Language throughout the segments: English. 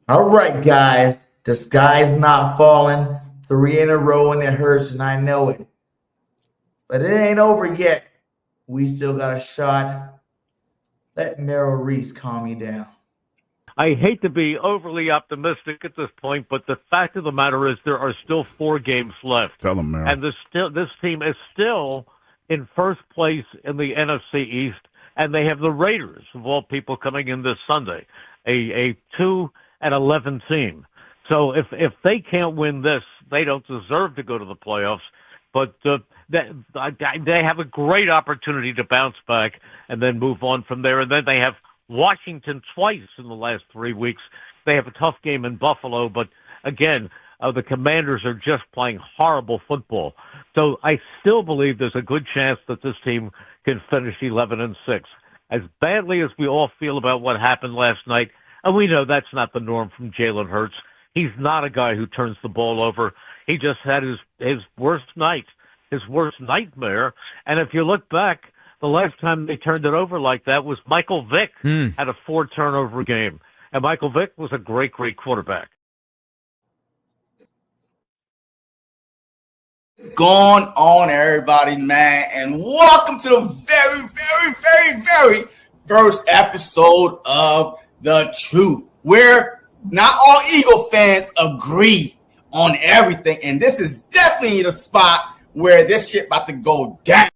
All right, guys. The sky's not falling. 3 in a row, and it hurts, and I know it. But it ain't over yet. We still got a shot. Let Merrill Reese calm you down. I hate to be overly optimistic at this point, but the fact of the matter is there are still 4 games left. Tell them, Merrill. And this team is still in first place in the NFC East, and they have the Raiders, of all people, coming in this Sunday, a 2-11 team. So if they can't win this, they don't deserve to go to the playoffs. But they have a great opportunity to bounce back and then move on from there. And then they have Washington twice in the last 3 weeks. They have a tough game in Buffalo, but again, the Commanders are just playing horrible football. So I still believe there's a good chance that this team can finish 11-6. As badly as we all feel about what happened last night, and we know that's not the norm from Jalen Hurts. He's not a guy who turns the ball over. He just had his worst night, his worst nightmare. And if you look back, the last time they turned it over like that was Michael Vick had a 4-turnover game. And Michael Vick was a great, great quarterback. What's going on, everybody, man? And welcome to the very first episode of The Truth, where not all Eagle fans agree on everything. And this is definitely the spot where this shit about to go down.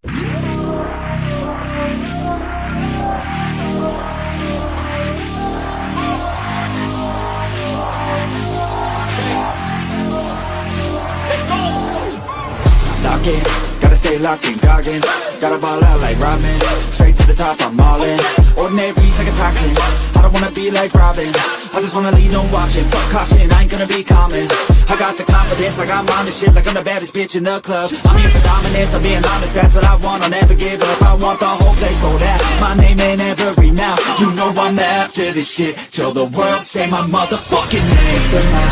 Gotta stay locked in Goggins. Gotta ball out like Robin. Straight to the top, I'm all in. Ordinary beats like a toxin. I don't wanna be like Robin. I just wanna lead, no watching. Fuck caution, I ain't gonna be common. I got the confidence, like I'm on the shit, like I'm the baddest bitch in the club. I'm here for dominance, I'm being honest, that's what I want. I'll never give up, I want the whole place sold out. My name in every mouth, you know I'm after this shit. Till the world say my motherfucking name. Say my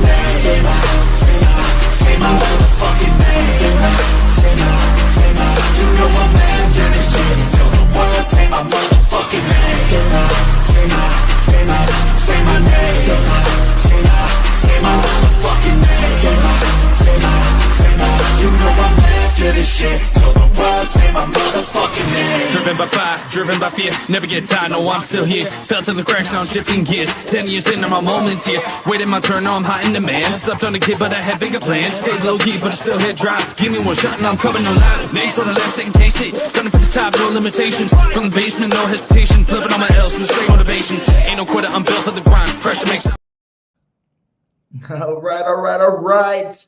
name. Say my motherfucking name. Say my, you know I'm after this shit. Till the world say my motherfucking name. Say my name. Say my motherfucking name. Say my, you know I'm after this shit. Till the world say my motherfucking name. Driven by fire, driven by fear, never get tired, no I'm still here. Felt in the cracks, now I'm shifting gears. 10 years into my moments here, waiting my turn, now I'm hot in demand. Slept on a kid, but I had bigger plans. Stayed low key, but I still hit drive. Give me one shot and I'm coming alive. Next on the left, second taste it. Gunning for the top, no limitations. From the basement, no hesitation. Flipping on my L's with straight motivation. Ain't no quitter, I'm built for the grind. Pressure makes. All right.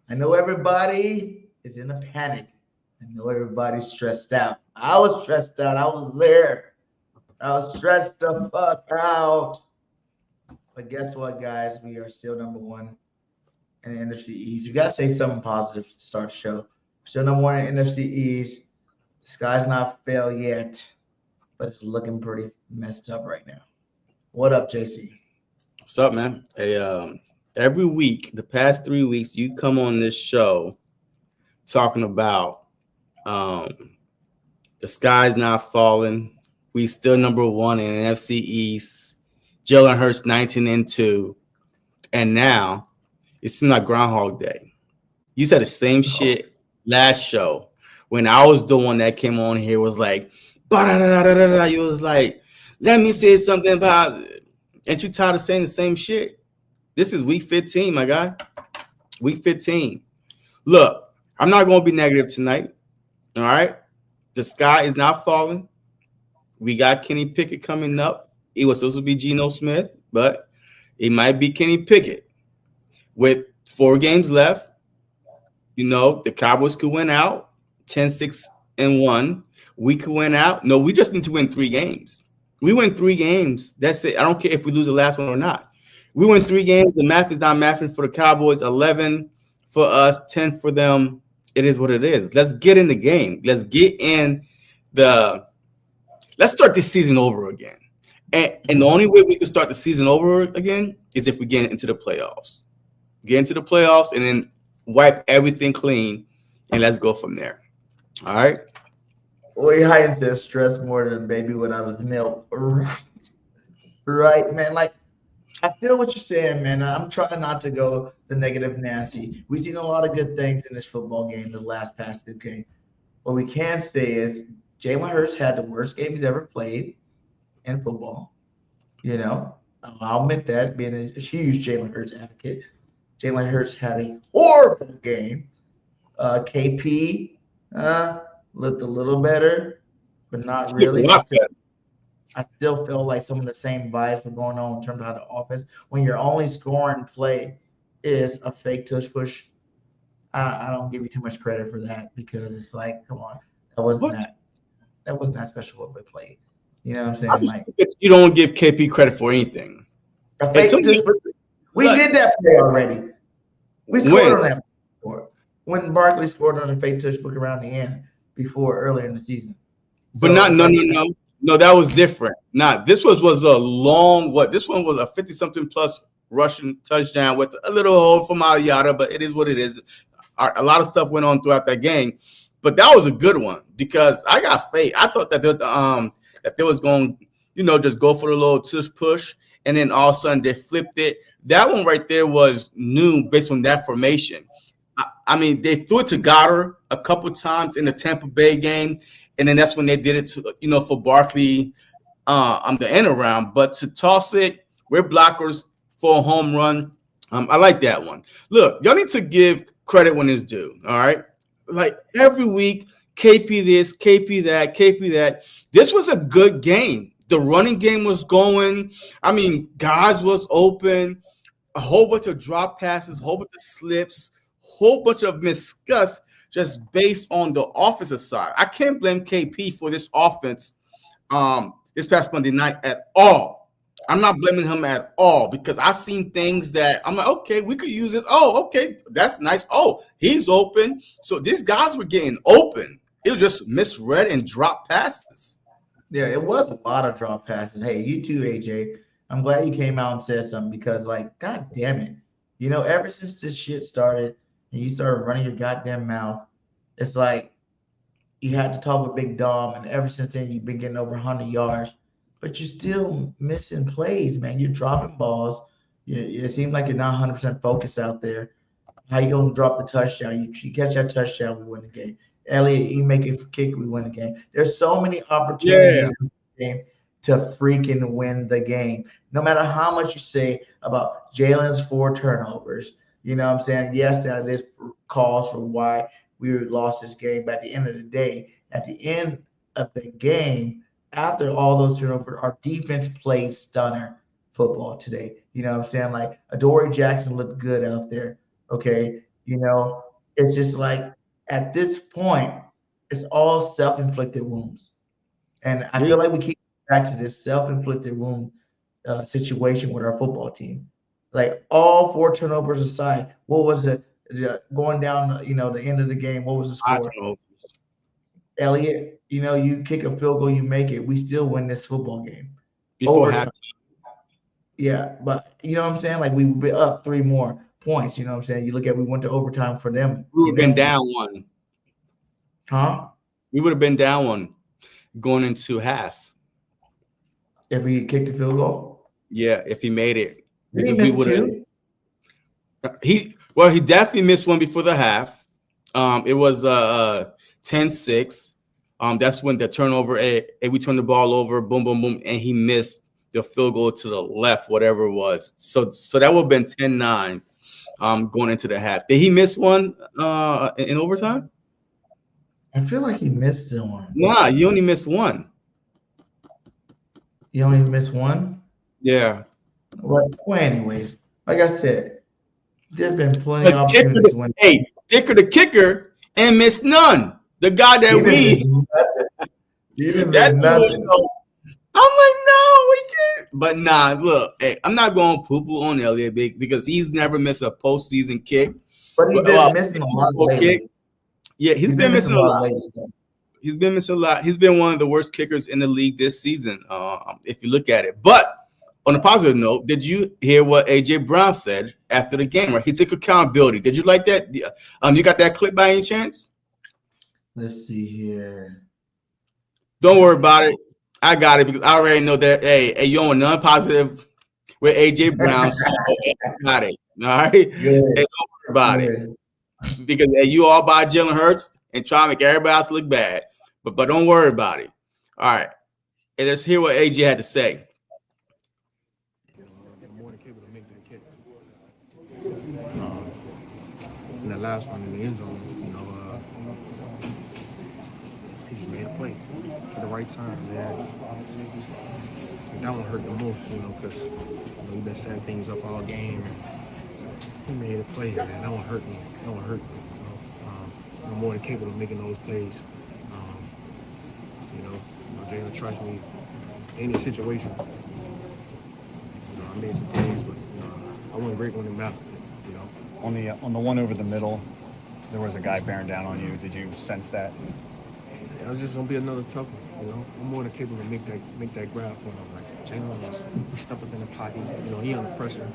I know everybody is in a panic. I know everybody's stressed out. I was stressed out. I was there. I was stressed the fuck out. But guess what, guys? We are still number one in the NFC East. You got to say something positive to start the show. We're still number one in the NFC East. The sky's not fell yet, but it's looking pretty messed up right now. What up, JC? What's up, man? Hey, every week, the past 3 weeks, you come on this show talking about the sky's not falling. We still number one in the NFC East. Jalen Hurts 19-2. And now it seems like Groundhog Day. You said the same shit last show when I was the one that came on here was like, you was like, let me say something about it. Ain't you tired of saying the same shit? This is week 15, my guy. Week 15. Look, I'm not going to be negative tonight. All right? The sky is not falling. We got Kenny Pickett coming up. It was supposed to be Geno Smith, but it might be Kenny Pickett. With 4 games left, you know, the Cowboys could win out 10-6-1. We could win out. No, we just need to win 3 games. We win 3 games. That's it. I don't care if we lose the last one or not. We win 3 games. The math is not mathing for the Cowboys. 11 for us, 10 for them. It is what it is. Let's get in the game. Let's get in the – let's start this season over again. And the only way we can start the season over again is if we get into the playoffs. Get into the playoffs and then wipe everything clean, and let's go from there. All right? Boy, I said stress more than a baby without his milk. Right, man. Like, I feel what you're saying, man. I'm trying not to go the negative Nancy. We've seen a lot of good things in this football game, the last past good game. What we can say is Jalen Hurts had the worst game he's ever played in football. You know, I'll admit that, being a huge Jalen Hurts advocate. Jalen Hurts had a horrible game. KP looked a little better, but not really. I still feel like some of the same vibes were going on in terms of how the offense, when your only scoring play is a fake tush push, I don't give you too much credit for that, because it's like, come on, that wasn't that special what we played. You know what I'm saying? I just Like, think that you don't give KP credit for anything. a fake tush push, we did that play already. We scored on that before. When Barkley scored on a fake tush push around the end earlier in the season. But no, that was different. This was a long this one was a 50-something plus rushing touchdown with a little hold from Aliata, but it is what it is. A lot of stuff went on throughout that game, but that was a good one because I got faith. I thought that they was going, just go for the little tush push, and then all of a sudden they flipped it. That one right there was new based on that formation. I mean, they threw it to Goddard a couple times in the Tampa Bay game, and then that's when they did it to, for Barkley on the end around. But to toss it, we're blockers for a home run. I like that one. Look, y'all need to give credit when it's due, all right? Like every week, KP this, KP that, KP that. This was a good game. The running game was going. I mean, guys was open. A whole bunch of drop passes, a whole bunch of slips, whole bunch of miscuts just based on the offensive side. I can't blame KP for this offense this past Monday night at all. I'm not blaming him at all because I've seen things that I'm like, okay, we could use this. Oh, okay, that's nice. Oh, he's open. So these guys were getting open. It was just misread and drop passes. Yeah, it was a lot of drop passes. Hey, you too, AJ. I'm glad you came out and said something because, like, God damn it. Ever since this shit started and you started running your goddamn mouth, it's like you had to talk with Big Dom, and ever since then you've been getting over 100 yards, but you're still missing plays, man. You're dropping balls. It seems like you're not 100% focused out there. How you going to drop the touchdown? You catch that touchdown, we win the game. Elliott, you make a kick, we win the game. There's so many opportunities in the game to freaking win the game. No matter how much you say about Jalen's 4 turnovers, you know what I'm saying? Yes, that is cause for why we lost this game. But at the end of the day, at the end of the game, after all those turnovers, our defense played stunner football today. You know what I'm saying? Like, Adoree Jackson looked good out there. Okay. It's just like at this point, it's all self-inflicted wounds. And I feel like we keep back to this self-inflicted wound situation with our football team. Like, all 4 turnovers aside, what was it going down, the end of the game? What was the score? Elliott, you kick a field goal, you make it. We still win this football game. Before halftime. Yeah, but you know what I'm saying? Like, we were up 3 more points. You know what I'm saying? You look at, we went to overtime for them. We would have been down 1. Huh? We would have been down 1 going into half. If we kicked the field goal? Yeah, if he made it. Did he miss 2? He definitely missed 1 before the half. It was 10-6. That's when the turnover, we turned the ball over, boom, boom, boom, and he missed the field goal to the left, whatever it was. So that would have been 10-9 going into the half. Did he miss 1 in overtime? I feel like he missed 1. Nah, you only missed 1. You only missed 1? Yeah. Well, anyways, like I said, there's been plenty of opportunities to win. Hey, Dicker the kicker and missed none. The guy that he didn't miss nothing. I'm like, no, we can't. But nah, look, hey, I'm not going poo-poo on Elliott because he's never missed a postseason kick. But he's been missing a lot lately. Yeah, he's been missing a lot. He's been missing a lot. He's been one of the worst kickers in the league this season, if you look at it. But on a positive note, did you hear what AJ Brown said after the game? Right, he took accountability. Did you like that? You got that clip by any chance? Let's see here. Don't worry about it. I got it because I already know that. Hey, you on none positive with AJ Brown. So I got it. All right. Good. Hey, don't worry about it because you all buy Jalen Hurts and try to make everybody else look bad. But don't worry about it. All right. And let's hear what AJ had to say. More than capable to make that kick. In the last one in the end zone, he just made a play at the right time, man. And that one hurt the most, because we've been setting things up all game. He made a play, man. That one hurt me. I'm more than capable of making those plays. Jalen trusts me in any situation. I made some plays, but I wasn't great when it mattered. On the one over the middle, there was a guy bearing down on you. Did you sense that? It was just gonna be another tough one. I'm more than capable to make that grab for him. Like Jalen was stepped up in the pocket. He under pressure.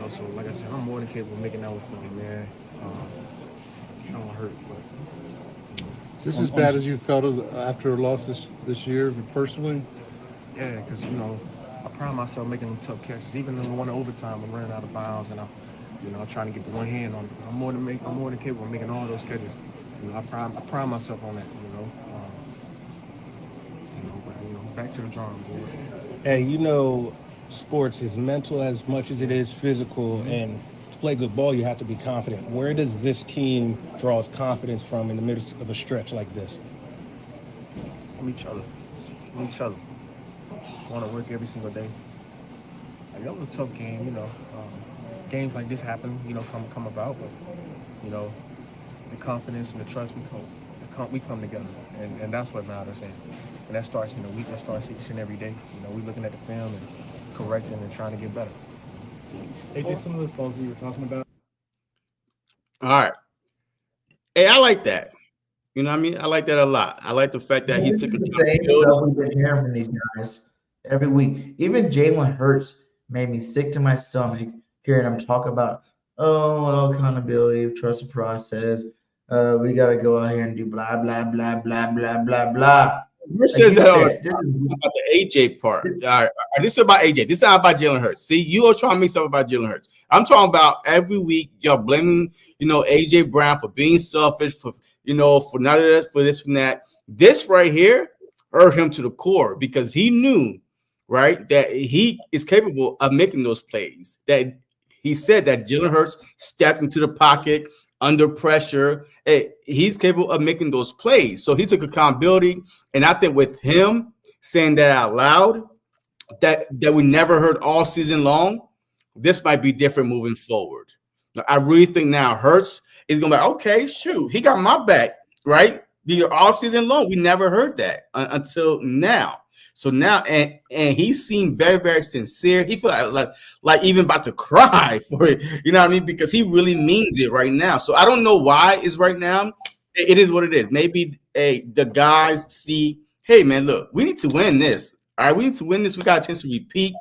So like I said, I'm more than capable of making that one for him, man. That one hurt, but. Is this as bad as you felt after a loss this year, personally? Yeah, because I pride myself making them tough catches. Even in the one overtime, I'm running out of bounds, and I'm trying to get the one hand on it. I'm more than capable of making all those catches. I pride myself on that. But back to the drawing board. Hey, sports is mental as much as it is physical, and to play good ball, you have to be confident. Where does this team draw its confidence from in the midst of a stretch like this? From each other. Want to work every single day. That was a tough game, games like this happen, come about, but the confidence and the trust we come together, and that's what matters. And that starts in the week. That starts each and every day. We're looking at the film and correcting and trying to get better. AJ, some of those balls that you were talking about. All right. Hey, I like that. You know what I mean? I like that a lot. I like the fact that he took the same stuff we've been hearing from these guys every week. Even Jalen Hurts made me sick to my stomach hearing him talk about, accountability, trust the process. We got to go out here and do blah, blah, blah, blah, blah, blah, blah. Who says that about the AJ part? All right, this is about AJ. This is not about Jalen Hurts. See, you are trying to make stuff about Jalen Hurts. I'm talking about every week y'all blaming, AJ Brown for being selfish, for not for this and that. This right here hurt him to the core because he knew, right, that he is capable of making those plays. That he said that Jalen Hurts stepped into the pocket under pressure. He's capable of making those plays. So he took accountability. And I think with him saying that out loud, that we never heard all season long, this might be different moving forward. Now, I really think now Hurts is going to be like, okay, shoot, he got my back, right? All season long, we never heard that until now. So now, and he seemed very, very sincere. He felt like even about to cry for it. You know what I mean? Because he really means it right now. So I don't know why it's right now. It is what it is. Maybe the guys see, hey, man, look, we need to win this. All right, we need to win this. We got a chance to repeat.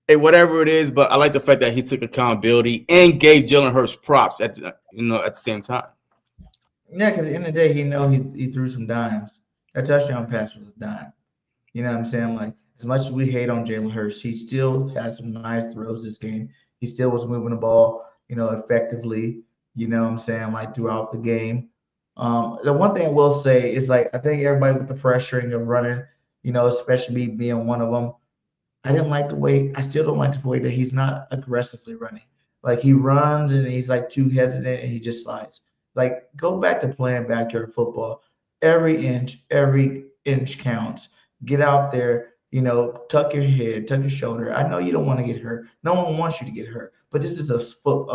Hey, whatever it is. But I like the fact that he took accountability and gave Jalen Hurts props at the same time. Yeah, because at the end of the day, he threw some dimes. That touchdown pass was a dime. You know what I'm saying? Like, as much as we hate on Jalen Hurts, he still had some nice throws this game. He still was moving the ball, effectively, you know what I'm saying, like throughout the game. The one thing I will say is, like, I think everybody with the pressuring of running, especially me being one of them, I still don't like the way that he's not aggressively running. Like, he runs and he's like too hesitant and he just slides. Like, go back to playing backyard football. Every inch counts. Get out there, tuck your head, tuck your shoulder. I know you don't want to get hurt. No one wants you to get hurt. But this is a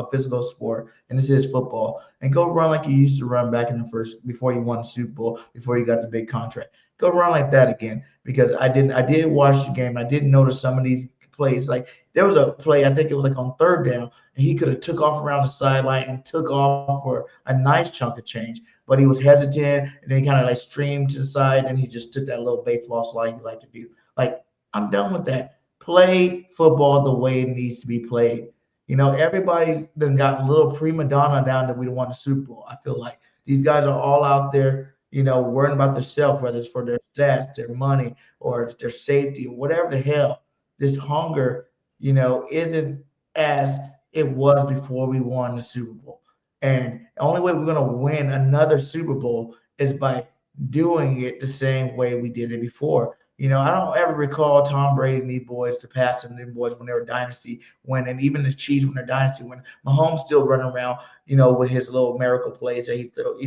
physical sport, and this is football. And go run like you used to run back in before you won the Super Bowl, before you got the big contract. Go run like that again, because I did watch the game. I didn't notice some of these plays. Like, there was a play, I think it was like on third down, and he could have took off around the sideline and took off for a nice chunk of change. But he was hesitant, and then he kind of like streamed to the side, and he just took that little baseball slide you like to do. Like, I'm done with that. Play football the way it needs to be played. Everybody then got a little prima donna down that we won the Super Bowl. I feel like these guys are all out there, worrying about themselves, whether it's for their stats, their money, or their safety, or whatever the hell. This hunger, isn't as it was before we won the Super Bowl. And the only way we're going to win another Super Bowl is by doing it the same way we did it before. I don't ever recall Tom Brady and these boys surpassing them boys when they were dynasty when, and even the Chiefs when they're dynasty when. Mahomes still running around, with his little miracle plays that he throw,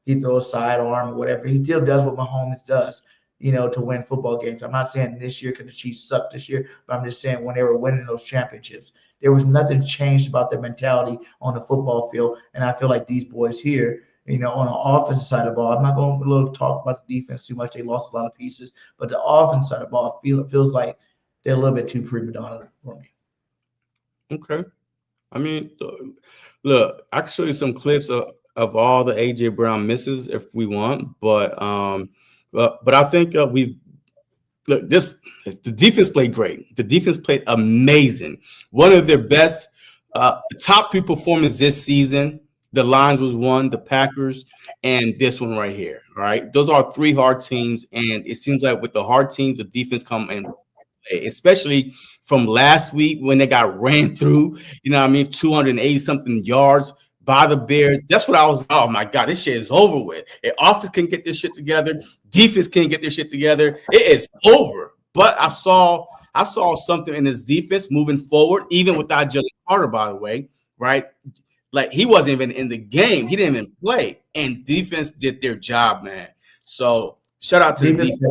he throws sidearm or whatever. He still does what Mahomes does, to win football games. I'm not saying this year because the Chiefs sucked this year, but I'm just saying when they were winning those championships, there was nothing changed about their mentality on the football field. And I feel like these boys here, on the offensive side of the ball, I'm not going to talk about the defense too much. They lost a lot of pieces, but the offensive side of the ball, it feels like they're a little bit too prima donna for me. Okay. I mean, look, I can show you some clips of all the AJ Brown misses if we want, but I think the defense played great. The defense played amazing. One of their best, top 2 performances this season. The Lions was one, the Packers, and this one right here. Right, those are 3 hard teams, and it seems like with the hard teams, the defense come and play, especially from last week when they got ran through. 280 something yards by the Bears. That's what I was. Oh my God, this shit is over with. If offense can get this shit together, defense can't get this shit together. It is over. But I saw something in his defense moving forward, even without Jalen Carter, by the way. Right. Like he wasn't even in the game. He didn't even play. And defense did their job, man. So shout out to the defense.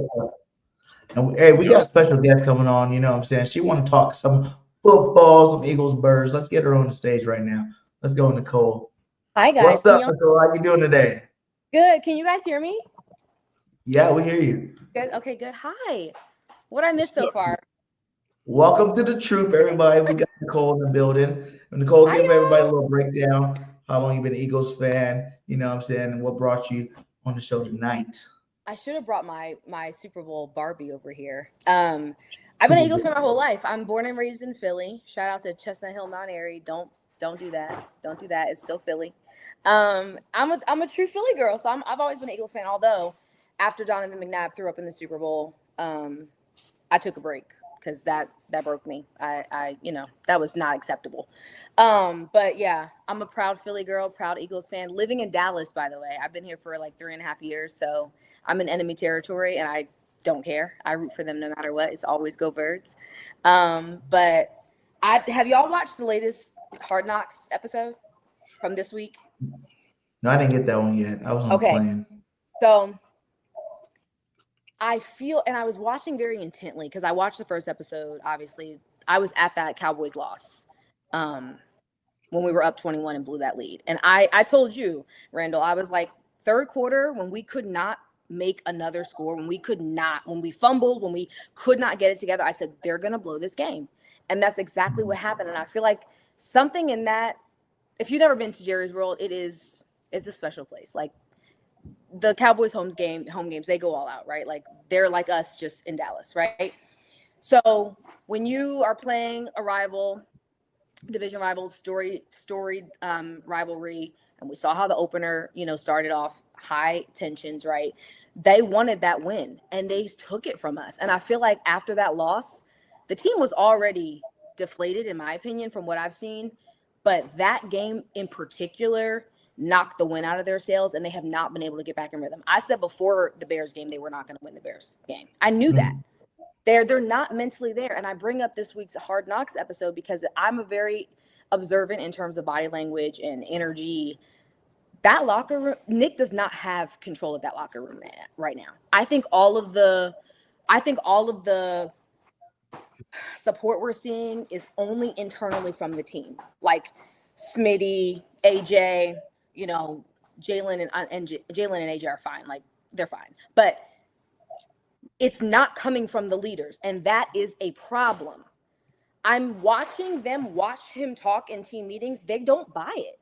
And hey, we got special guests coming on, what I'm saying? She want to talk some football, some Eagles, Birds. Let's get her on the stage right now. Let's go, Nicole. Hi, guys. What's up, Nicole? How you doing today? Good. Can you guys hear me? Yeah, we hear you. Good. Okay, good. Hi. What I missed so far? Welcome to the truth, everybody. We got Nicole in the building. Nicole, give everybody a little breakdown. How long you been an Eagles fan? And what brought you on the show tonight? I should have brought my Super Bowl Barbie over here. I've been an Eagles fan my whole life. I'm born and raised in Philly. Shout out to Chestnut Hill, Mount Airy. Don't do that. Don't do that. It's still Philly. I'm a true Philly girl, so I've always been an Eagles fan. Although after Donovan McNabb threw up in the Super Bowl, I took a break because that broke me. I that was not acceptable. But yeah, I'm a proud Philly girl, proud Eagles fan. Living in Dallas, by the way. I've been here for like 3.5 years, so I'm in enemy territory, and I don't care. I root for them no matter what. It's always go Birds. But have y'all watched the latest Hard Knocks episode from this week? No, I didn't get that one yet. I was on the plane. So I feel, and I was watching very intently because I watched the first episode. Obviously, I was at that Cowboys loss when we were up 21 and blew that lead. And I told you, Randall, I was like, third quarter, when we could not make another score, when we fumbled, when we could not get it together, I said, they're going to blow this game. And that's exactly what happened. And I feel like something in that, if you've never been to Jerry's World, it's a special place. Like the Cowboys home games, they go all out, right? Like they're like us just in Dallas, right? So when you are playing a division rival, storied rivalry, and we saw how the opener, started off high tensions, right? They wanted that win and they took it from us. And I feel like after that loss, the team was already deflated, in my opinion, from what I've seen. But that game in particular knocked the wind out of their sails, and they have not been able to get back in rhythm. I said before the Bears game, they were not going to win the Bears game. I knew that. They're not mentally there. And I bring up this week's Hard Knocks episode because I'm a very observant in terms of body language and energy. That locker room, Nick does not have control of that locker room right now. I think all of the support we're seeing is internally from the team. Like Smitty, AJ, Jalen and AJ are fine. Like they're fine. But it's not coming from the leaders. And that is a problem. I'm watching them watch him talk in team meetings. They don't buy it.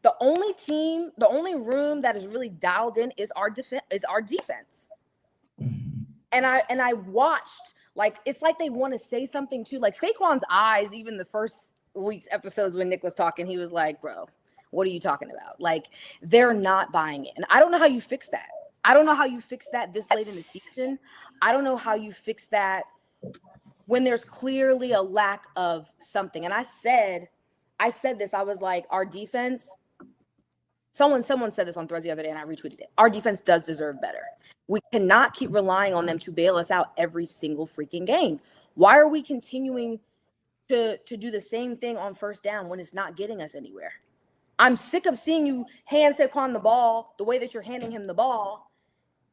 The only room that is really dialed in is our defense. And I watched, like, it's like they want to say something too. Like Saquon's eyes, even the first week's episodes when Nick was talking, he was like, bro, what are you talking about? Like, they're not buying it. And I don't know how you fix that. I don't know how you fix that this late in the season. I don't know how you fix that when there's clearly a lack of something. And I said this, I was like, our defense, someone said this on Threads the other day and I retweeted it. Our defense does deserve better. We cannot keep relying on them to bail us out every single freaking game. Why are we continuing to do the same thing on first down when it's not getting us anywhere? I'm sick of seeing you hand Saquon the ball the way that you're handing him the ball,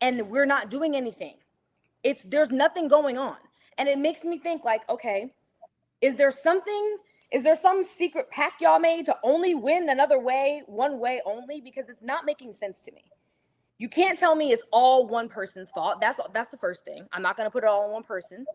and we're not doing anything. There's nothing going on. And it makes me think like, okay, is there some secret pact y'all made to only win another way, one way only? Because it's not making sense to me. You can't tell me it's all one person's fault. That's the first thing. I'm not going to put it all on one person.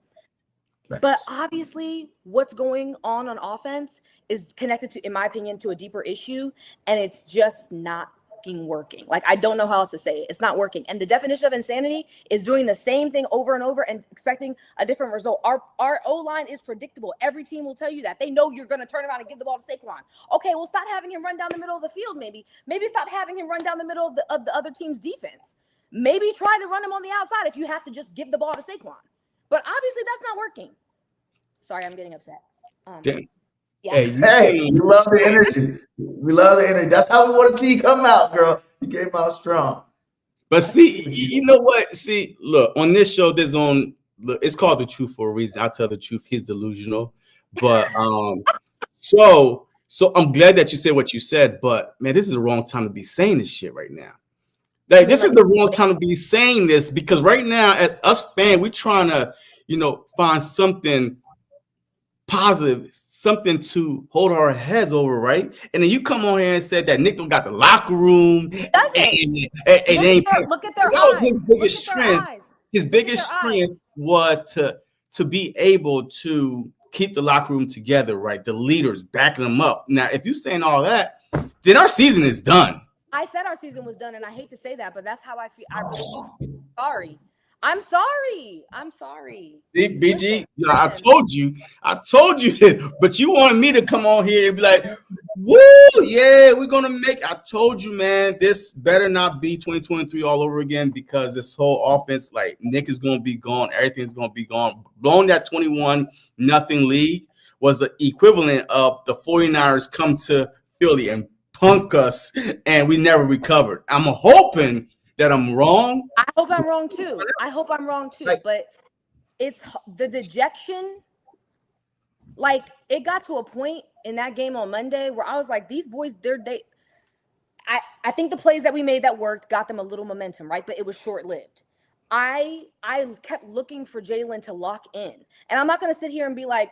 Right. But obviously what's going on offense is connected to, in my opinion, to a deeper issue. And it's just not working. Like, I don't know how else to say it. It's not working. And the definition of insanity is doing the same thing over and over and expecting a different result. Our O-line is predictable. Every team will tell you that. They know you're going to turn around and give the ball to Saquon. Okay, well, stop having him run down the middle of the field maybe. Maybe stop having him run down the middle of the other team's defense. Maybe try to run him on the outside if you have to just give the ball to Saquon. But obviously that's not working. Sorry, I'm getting upset. Yeah. Hey, we love the energy. We love the energy. That's how we want to see you come out, girl. You came out strong. But see, you know what? See, look, on this show, it's called The Truth for a reason. I tell the truth. He's delusional. But so I'm glad that you said what you said, but man, this is the wrong time to be saying this shit right now. Like, this is the wrong time to be saying this, because right now, as us fans, we're trying to, find something positive, something to hold our heads over, right? And then you come on here and said that Nick don't got the locker room. Look at their that eyes. Was his biggest strength. His biggest strength was to be able to keep the locker room together, right? The leaders backing them up. Now, if you're saying all that, then our season is done. I said our season was done, and I hate to say that, but that's how I feel. I really feel sorry. I'm sorry. See, BG, I told you that, but you wanted me to come on here and be like, woo, yeah, we're going to make, I told you, man, this better not be 2023 all over again, because this whole offense, like, Nick is going to be gone. Everything's going to be gone. Blowing that 21-0 lead was the equivalent of the 49ers come to Philly and punk us, and we never recovered. I'm hoping that I'm wrong. I hope I'm wrong too. But it's the dejection. Like, it got to a point in that game on Monday where I was like, these boys, I think the plays that we made that worked got them a little momentum, right? But it was short-lived. I kept looking for Jalen to lock in. And I'm not going to sit here and be like,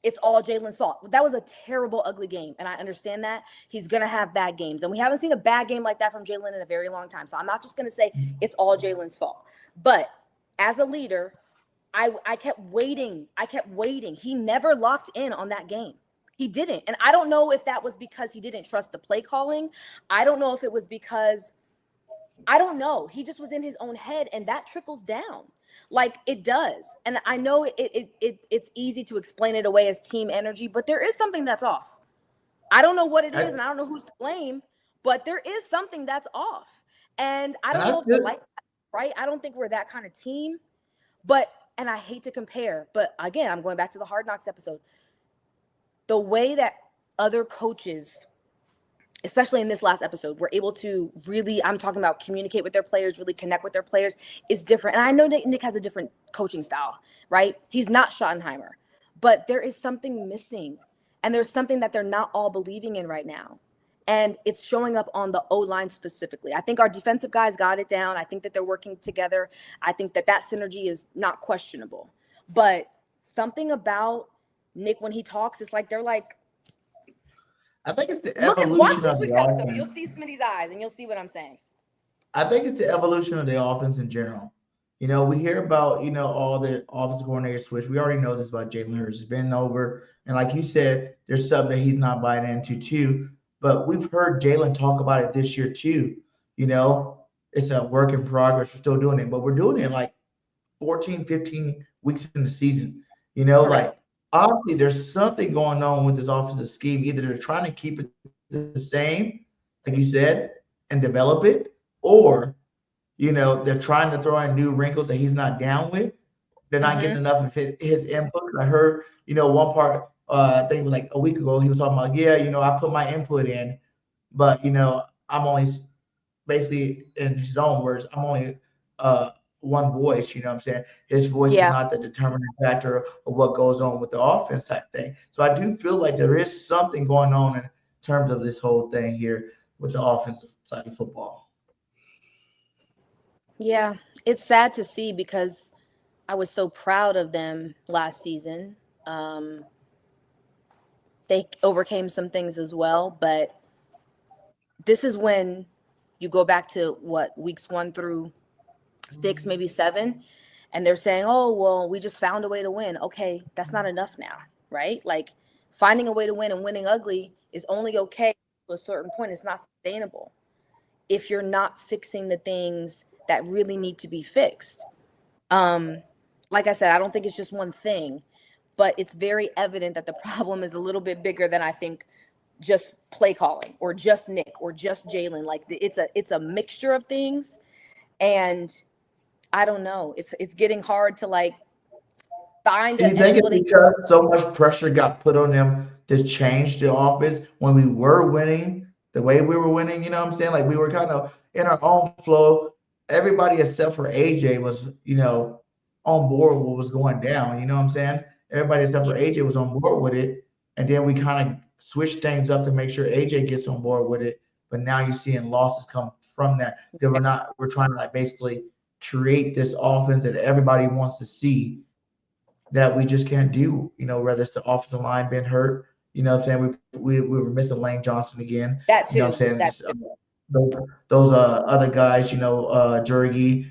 it's all Jalen's fault. That was a terrible, ugly game, and I understand that. He's going to have bad games, and we haven't seen a bad game like that from Jalen in a very long time, so I'm not just going to say it's all Jalen's fault. But as a leader, I kept waiting. He never locked in on that game. He didn't, and I don't know if that was because he didn't trust the play calling. I don't know if it was because – I don't know. He just was in his own head, and that trickles down. Like, it does. And I know it's easy to explain it away as team energy, but there is something that's off. I don't know what it is, and I don't know who's to blame, but there is something that's off. And I don't know if the lights are right. I don't think we're that kind of team. And I hate to compare, but again, I'm going back to the Hard Knocks episode. The way that other coaches, especially in this last episode, were able to really, I'm talking about communicate with their players, really connect with their players, is different. And I know Nick has a different coaching style, right? He's not Schottenheimer, but there is something missing. And there's something that they're not all believing in right now. And it's showing up on the O-line specifically. I think our defensive guys got it down. I think that they're working together. I think that synergy is not questionable. But something about Nick, when he talks, it's like they're like, I think it's the evolution of the offense. You'll see Smitty's eyes, and you'll see what I'm saying. I think it's the evolution of the offense in general. We hear about, all the offensive coordinator switch. We already know this about Jalen Hurts. It's been over. And like you said, there's something that he's not buying into too. But we've heard Jalen talk about it this year too. It's a work in progress. We're still doing it, but we're doing it like 14, 15 weeks in the season. Like, obviously, there's something going on with this offensive scheme. Either they're trying to keep it the same, like you said, and develop it, or they're trying to throw in new wrinkles that he's not down with. They're not getting enough of his input. I heard, one part, I think it was like a week ago, he was talking about, I put my input in, but, I'm only basically, in his own words, I'm only one voice, you know what I'm saying? His voice is not the determining factor of what goes on with the offense type thing. So I do feel like there is something going on in terms of this whole thing here with the offensive side of football. Yeah, it's sad to see because I was so proud of them last season. They overcame some things as well, but this is when you go back to weeks 1 through 6, maybe 7, and they're saying, oh, well, we just found a way to win. Okay, that's not enough now, right? Like, finding a way to win and winning ugly is only okay to a certain point. It's not sustainable if you're not fixing the things that really need to be fixed. Like I said, I don't think it's just one thing, but it's very evident that the problem is a little bit bigger than I think just play calling or just Nick or just Jalen. Like, it's a mixture of things, and I don't know. It's getting hard to like find. Do you think it's because so much pressure got put on them to change the offense when we were winning the way we were winning? You know what I'm saying? Like, we were kind of in our own flow. Everybody except for AJ was, on board with what was going down. You know what I'm saying? Everybody except for AJ was on board with it. And then we kind of switched things up to make sure AJ gets on board with it. But now you're seeing losses come from that because we're trying to like basically create this offense that everybody wants to see that we just can't do, whether it's the offensive line being hurt, you know what I'm saying? We were missing Lane Johnson again. That too. You know what I'm saying? Those other guys, Jurgi,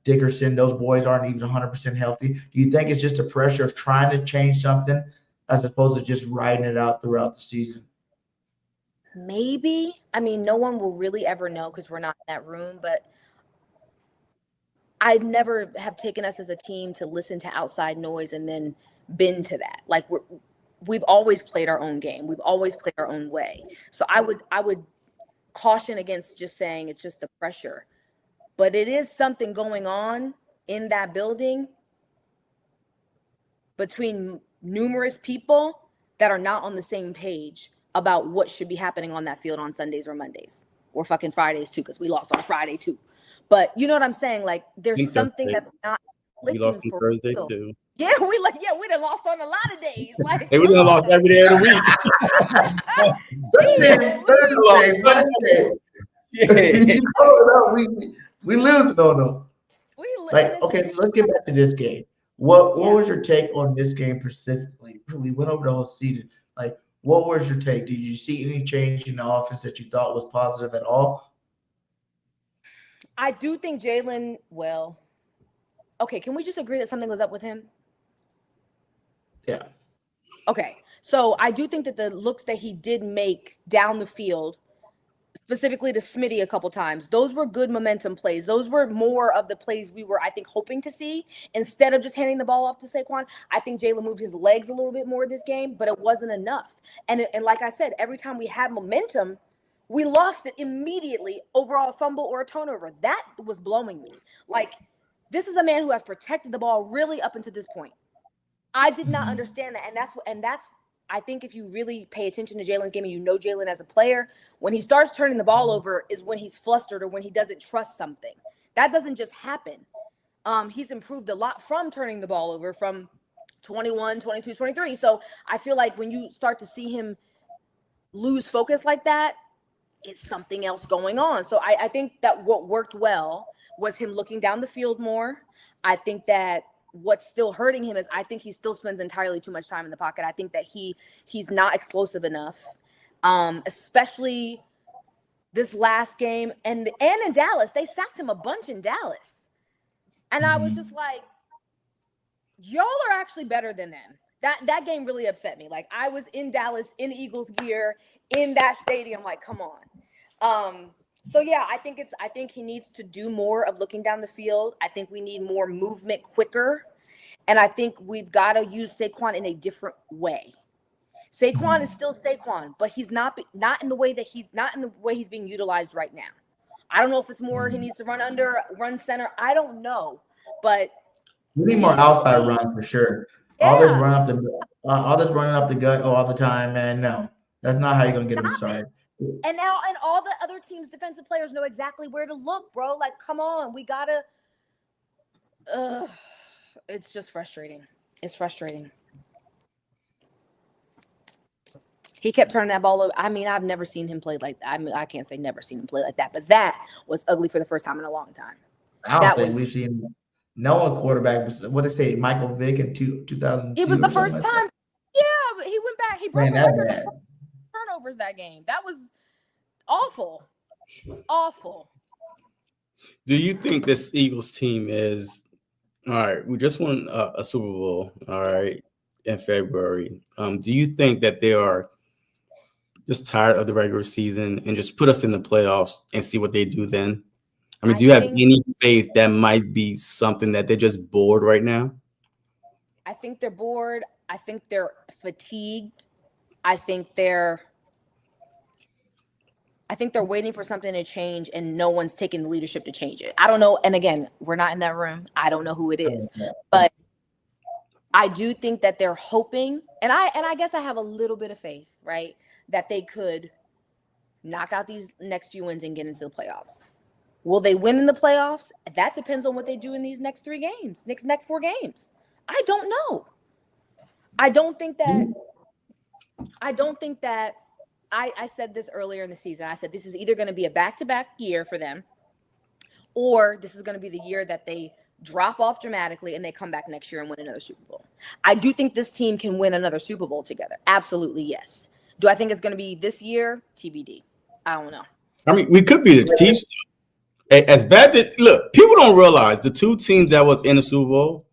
Dickerson, those boys aren't even 100% healthy. Do you think it's just a pressure of trying to change something as opposed to just riding it out throughout the season? Maybe. I mean, no one will really ever know because we're not in that room, but I'd never have taken us as a team to listen to outside noise and then been to that. Like, we've always played our own game. We've always played our own way. So I would caution against just saying it's just the pressure, but it is something going on in that building between numerous people that are not on the same page about what should be happening on that field on Sundays or Mondays or fucking Fridays too, because we lost on Friday too. But you know what I'm saying? Like, there's something that's not we lost on Thursday too. Yeah, we done lost on a lot of days. Like, they would have lost every day of the week. We losing on them. Like, okay, so let's get back to this game. What was your take on this game specifically? We went over the whole season. Like, what was your take? Did you see any change in the offense that you thought was positive at all? I do think Jalen, okay, can we just agree that something was up with him? Yeah. Okay, so I do think that the looks that he did make down the field, specifically to Smitty a couple times, those were good momentum plays. Those were more of the plays we were, I think, hoping to see. Instead of just handing the ball off to Saquon, I think Jalen moved his legs a little bit more this game, but it wasn't enough. And like I said, every time we had momentum, we lost it immediately over a fumble or a turnover. That was blowing me. Like, this is a man who has protected the ball really up until this point. I did not understand that. And that's I think if you really pay attention to Jalen's game and you know Jalen as a player, when he starts turning the ball over is when he's flustered or when he doesn't trust something. That doesn't just happen. He's improved a lot from turning the ball over from 21, 22, 23. So I feel like when you start to see him lose focus like that, it's something else going on. So I think that what worked well was him looking down the field more. I think that what's still hurting him is I think he still spends entirely too much time in the pocket. I think that he's not explosive enough, especially this last game. And in Dallas, they sacked him a bunch in Dallas. And I was just like, y'all are actually better than them. That game really upset me. Like, I was in Dallas in Eagles gear in that stadium. Like, come on. So yeah, I think he needs to do more of looking down the field. I think we need more movement quicker. And I think we've got to use Saquon in a different way. Saquon is still Saquon, but he's not in the way he's being utilized right now. I don't know if it's more he needs to run center. I don't know, but we need more outside run for sure. Yeah. All this running up the gut all the time, man. No, that's not how you're gonna get them started. And all the other teams' defensive players know exactly where to look, bro. Like, come on, we gotta. It's just frustrating. It's frustrating. He kept turning that ball over. I mean, I've never seen him play like that. I mean, I can't say never seen him play like that, but that was ugly for the first time in a long time. I don't think we've seen no one quarterback. What they say, Michael Vick in 2002. It was the first time. Yeah, but he went back. He broke a record of turnovers that game. That was awful. Awful. Do you think this Eagles team is all right? We just won a Super Bowl, all right, in February. Do you think that they are just tired of the regular season and just put us in the playoffs and see what they do then? I mean, do you have any faith that might be something that they're just bored right now? I think they're bored. I think they're fatigued. I think they're waiting for something to change, and no one's taking the leadership to change it. I don't know. And again, we're not in that room. I don't know who it is, but I do think that they're hoping, and I guess I have a little bit of faith, right, that they could knock out these next few wins and get into the playoffs. Will they win in the playoffs? That depends on what they do in these next 3 games, next 4 games. I don't know. I said this earlier in the season. I said this is either going to be a back-to-back year for them, or this is going to be the year that they drop off dramatically and they come back next year and win another Super Bowl. I do think this team can win another Super Bowl together. Absolutely, yes. Do I think it's going to be this year? TBD. I don't know. I mean, we could be the Chiefs. As bad that look, people don't realize the 2 teams that was in the Super Bowl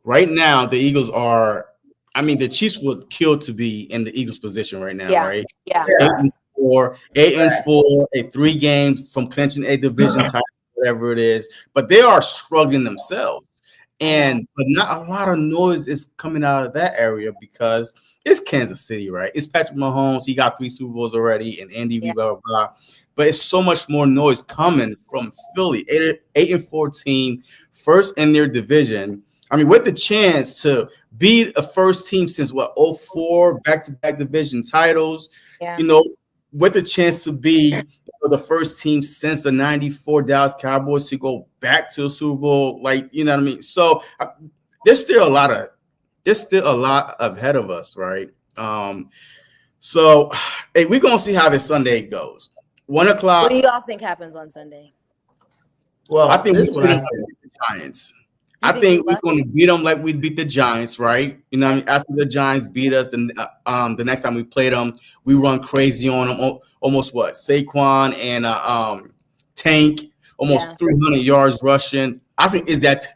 right now, the Eagles are. I mean, the Chiefs would kill to be in the Eagles' position right now, right? Yeah. 8-4, 3 games from clinching a division title, whatever it is. But they are struggling themselves, but not a lot of noise is coming out of that area because it's Kansas City, right? It's Patrick Mahomes. He got 3 Super Bowls already, and Andy, blah blah blah. But it's so much more noise coming from Philly, 8-4 team, first in their division. I mean, with the chance to be a first team since 04 back-to-back division titles, with the chance to be the first team since the 94 Dallas Cowboys to go back to a Super Bowl, you know what I mean? So there's still a lot ahead of us, right? So hey, we're gonna see how this Sunday goes. 1 o'clock. What do y'all think happens on Sunday? Well, I think we're going to beat the Giants. I think we're going to beat them like we beat the Giants, right? You know what I mean? After the Giants beat us, the next time we played them, we run crazy on them. Almost Saquon and Tank, almost 300 yards rushing. I think is that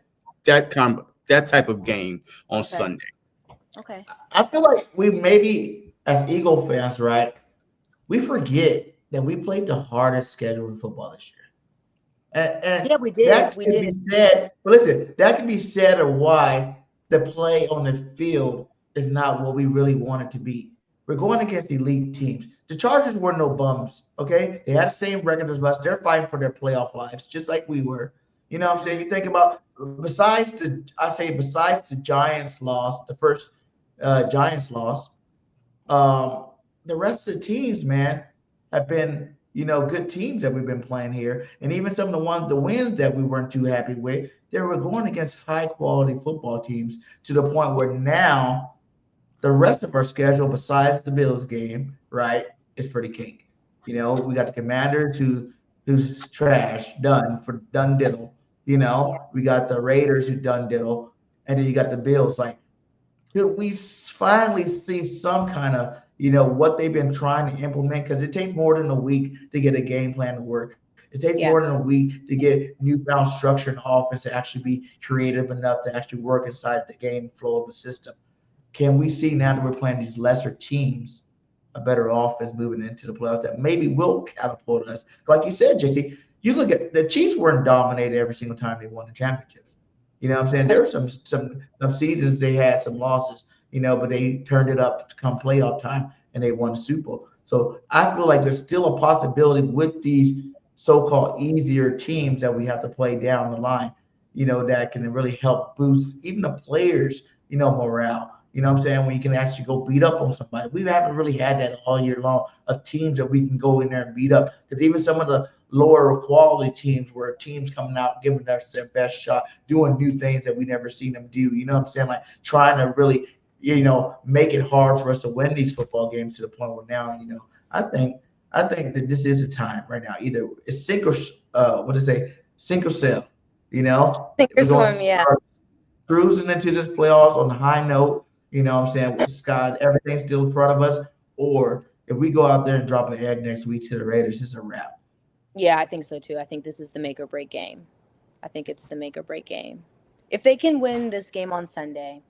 type of game on Sunday. Okay. I feel like we maybe as Eagle fans, right? We forget that we played the hardest schedule in football this year. And yeah, we did. That can be said, but listen, that can be said of why the play on the field is not what we really want it to be. We're going against elite teams. The Chargers were no bums, okay? They had the same record as us. They're fighting for their playoff lives, just like we were. You know what I'm saying? You think about besides the Giants loss, the first Giants loss, the rest of the teams, man, have been good teams that we've been playing here. And even some of the wins that we weren't too happy with, they were going against high quality football teams to the point where now the rest of our schedule, besides the Bills game, right, is pretty cake. We got the Commanders who's trash, done diddle. We got the Raiders who done diddle. And then you got the Bills. Like, could we finally see some kind of what they've been trying to implement, because it takes more than a week to get a game plan to work. It takes more than a week to get newfound structure and offense to actually be creative enough to actually work inside the game flow of a system. Can we see now that we're playing these lesser teams, a better offense moving into the playoffs that maybe will catapult us? Like you said, JC, you look at the Chiefs weren't dominated every single time they won the championships. You know what I'm saying? There were some seasons they had some losses, but they turned it up to come playoff time and they won the Super Bowl. So I feel like there's still a possibility with these so-called easier teams that we have to play down the line, that can really help boost even the players, morale. You know what I'm saying? When you can actually go beat up on somebody. We haven't really had that all year long of teams that we can go in there and beat up. Because even some of the lower quality teams where teams coming out, giving us their best shot, doing new things that we never seen them do. You know what I'm saying? Like trying to really, make it hard for us to win these football games to the point where now, I think that this is a time right now. Either it's sink or sink or sell. Sink or We're going swim, yeah. start cruising into this playoffs on a high note. You know what I'm saying? With Scott, everything's still in front of us. Or if we go out there and drop a head next week to the Raiders, it's a wrap. Yeah, I think so too. I think this is the make or break game. I think it's the make or break game. If they can win this game on Sunday,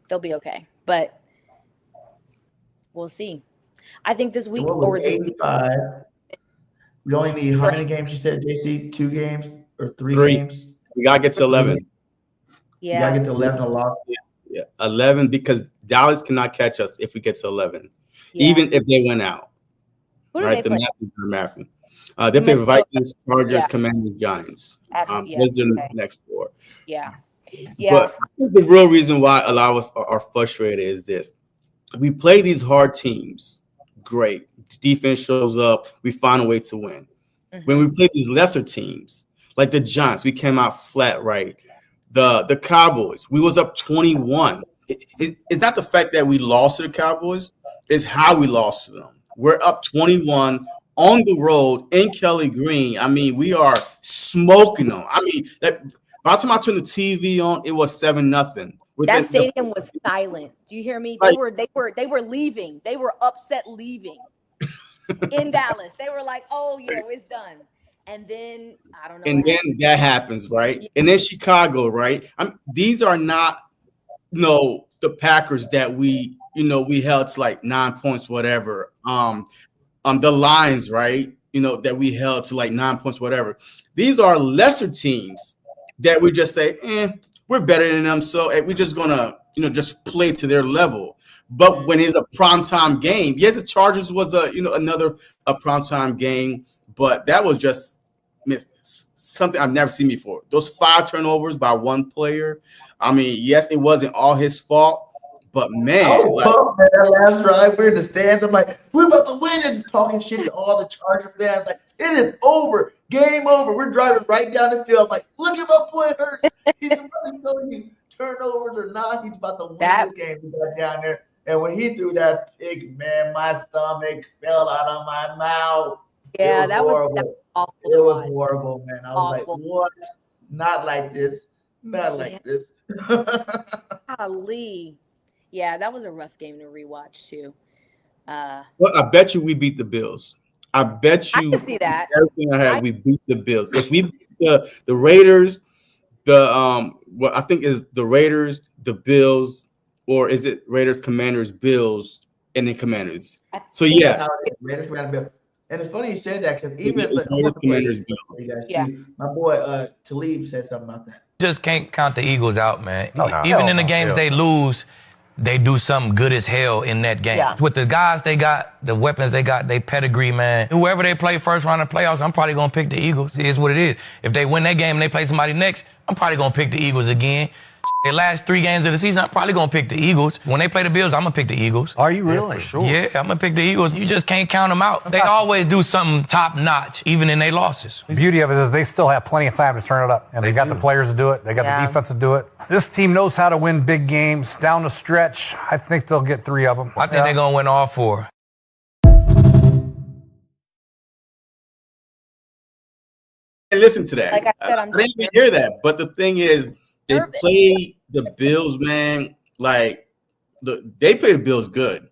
they'll be okay. But we'll see. I think this week Well, or this week. 85. We only need how many games you said, JC? 2 games or 3 games? We gotta get to 11. You gotta get to 11 a lot. Yeah, 11 because Dallas cannot catch us if we get to 11, Yeah. even if they went out. Who do Right, they play? They play Vikings, Chargers, Yeah. Commanders, Giants. Yeah, Those are the okay. next 4. Yeah. But I think the real reason why a lot of us are frustrated is this: we play these hard teams, great defense shows up, we find a way to win. Mm-hmm. When we play these lesser teams, like the Giants, we came out flat. Right, the Cowboys, we was up 21. It's not the fact that we lost to the Cowboys; it's how we lost to them. We're up 21 on the road in Kelly Green. I mean, we are smoking them. I mean, by the time I turned the TV on, it was 7-0. That stadium was silent. Do you hear me? They were leaving. They were upset leaving in Dallas. They were like, "Oh yeah, it's done." And then I don't know. And then that happens, right? Yeah. And then Chicago, right? These are not, the Packers that we held to like 9 points, whatever. The Lions, right? That we held to like 9 points, whatever. These are lesser teams that we just say, we're better than them, so we're just gonna, just play to their level. But when it's a primetime game, yes, the Chargers was another primetime game, but that was just something I've never seen before. Those 5 turnovers by one player. I mean, yes, it wasn't all his fault, but man, that last drive, we're in the stands. I'm like, we're about to win, and talking shit to all the Charger fans. Like, it is over, game over. We're driving right down the field. Like, look at my boy Hurts. He's really showing you turnovers or not. He's about to win this game. We got down there, and when he threw that pick, man, my stomach fell out of my mouth. Yeah, that was awful. It was horrible, man. I was like, what? Not like this. Not like this. Golly. Yeah, that was a rough game to rewatch too. Well, I bet you we beat the Bills. I bet you. I can see that. Everything I had, we beat the Bills. If we beat the Raiders, I think is the Raiders, the Bills, or is it Raiders, Commanders, Bills, and then Commanders? So yeah. Raiders, Bills. And it's funny you said that because even my boy Talib said something about that. Just can't count the Eagles out, man. Even in the games they lose, they do something good as hell in that game. Yeah. With the guys they got, the weapons they got, they pedigree, man. Whoever they play first round of playoffs, I'm probably going to pick the Eagles. It is what it is. If they win that game and they play somebody next, I'm probably going to pick the Eagles again. The last 3 games of the season, I'm probably going to pick the Eagles. When they play the Bills, I'm going to pick the Eagles. Are you really? Yeah, for sure. Yeah, I'm going to pick the Eagles. You just can't count them out. They always do something top-notch, even in their losses. The beauty of it is they still have plenty of time to turn it up. And they got the players to do it. They got the defense to do it. This team knows how to win big games. Down the stretch, I think they'll get 3 of them. I think they're going to win all 4. And listen to that. Like I said, I didn't even hear that. But the thing is, they play the Bills, man. Like they play the Bills good.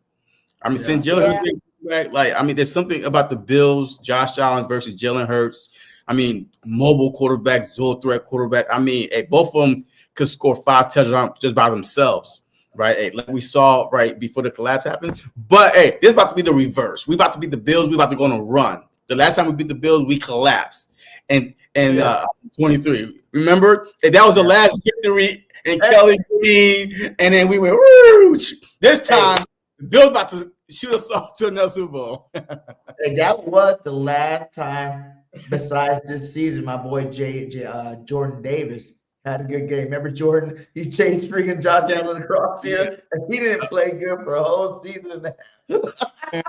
I mean, since Jalen Hurts back, there's something about the Bills, Josh Allen versus Jalen Hurts. I mean, mobile quarterback, dual threat quarterback. I mean, both of them could score 5 touchdowns just by themselves, right? Like we saw right before the collapse happened. But this is about to be the reverse. We about to beat the Bills. We about to go on a run. The last time we beat the Bills, we collapsed. And 23. Remember? And that was the last victory in Kelly Green. And then we went, whoosh. This time, the Bills about to shoot us off to another Super Bowl. And that was the last time, besides this season, my boy Jordan Davis had a good game. Remember Jordan? He chased freaking Josh Allen across here, and he didn't play good for a whole season and a half.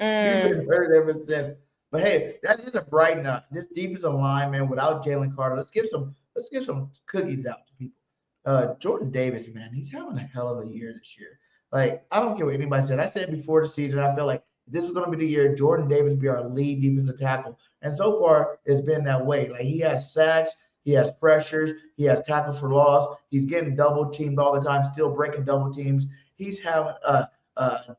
He's been hurt ever since. But hey, that is a bright nut. This defensive line, man, without Jalen Carter, let's give some cookies out to people. Jordan Davis, man, he's having a hell of a year this year. Like, I don't care what anybody said. I said before the season, I felt like this was going to be the year Jordan Davis be our lead defensive tackle. And so far, it's been that way. Like, he has sacks, he has pressures, he has tackles for loss. He's getting double teamed all the time, still breaking double teams. He's having a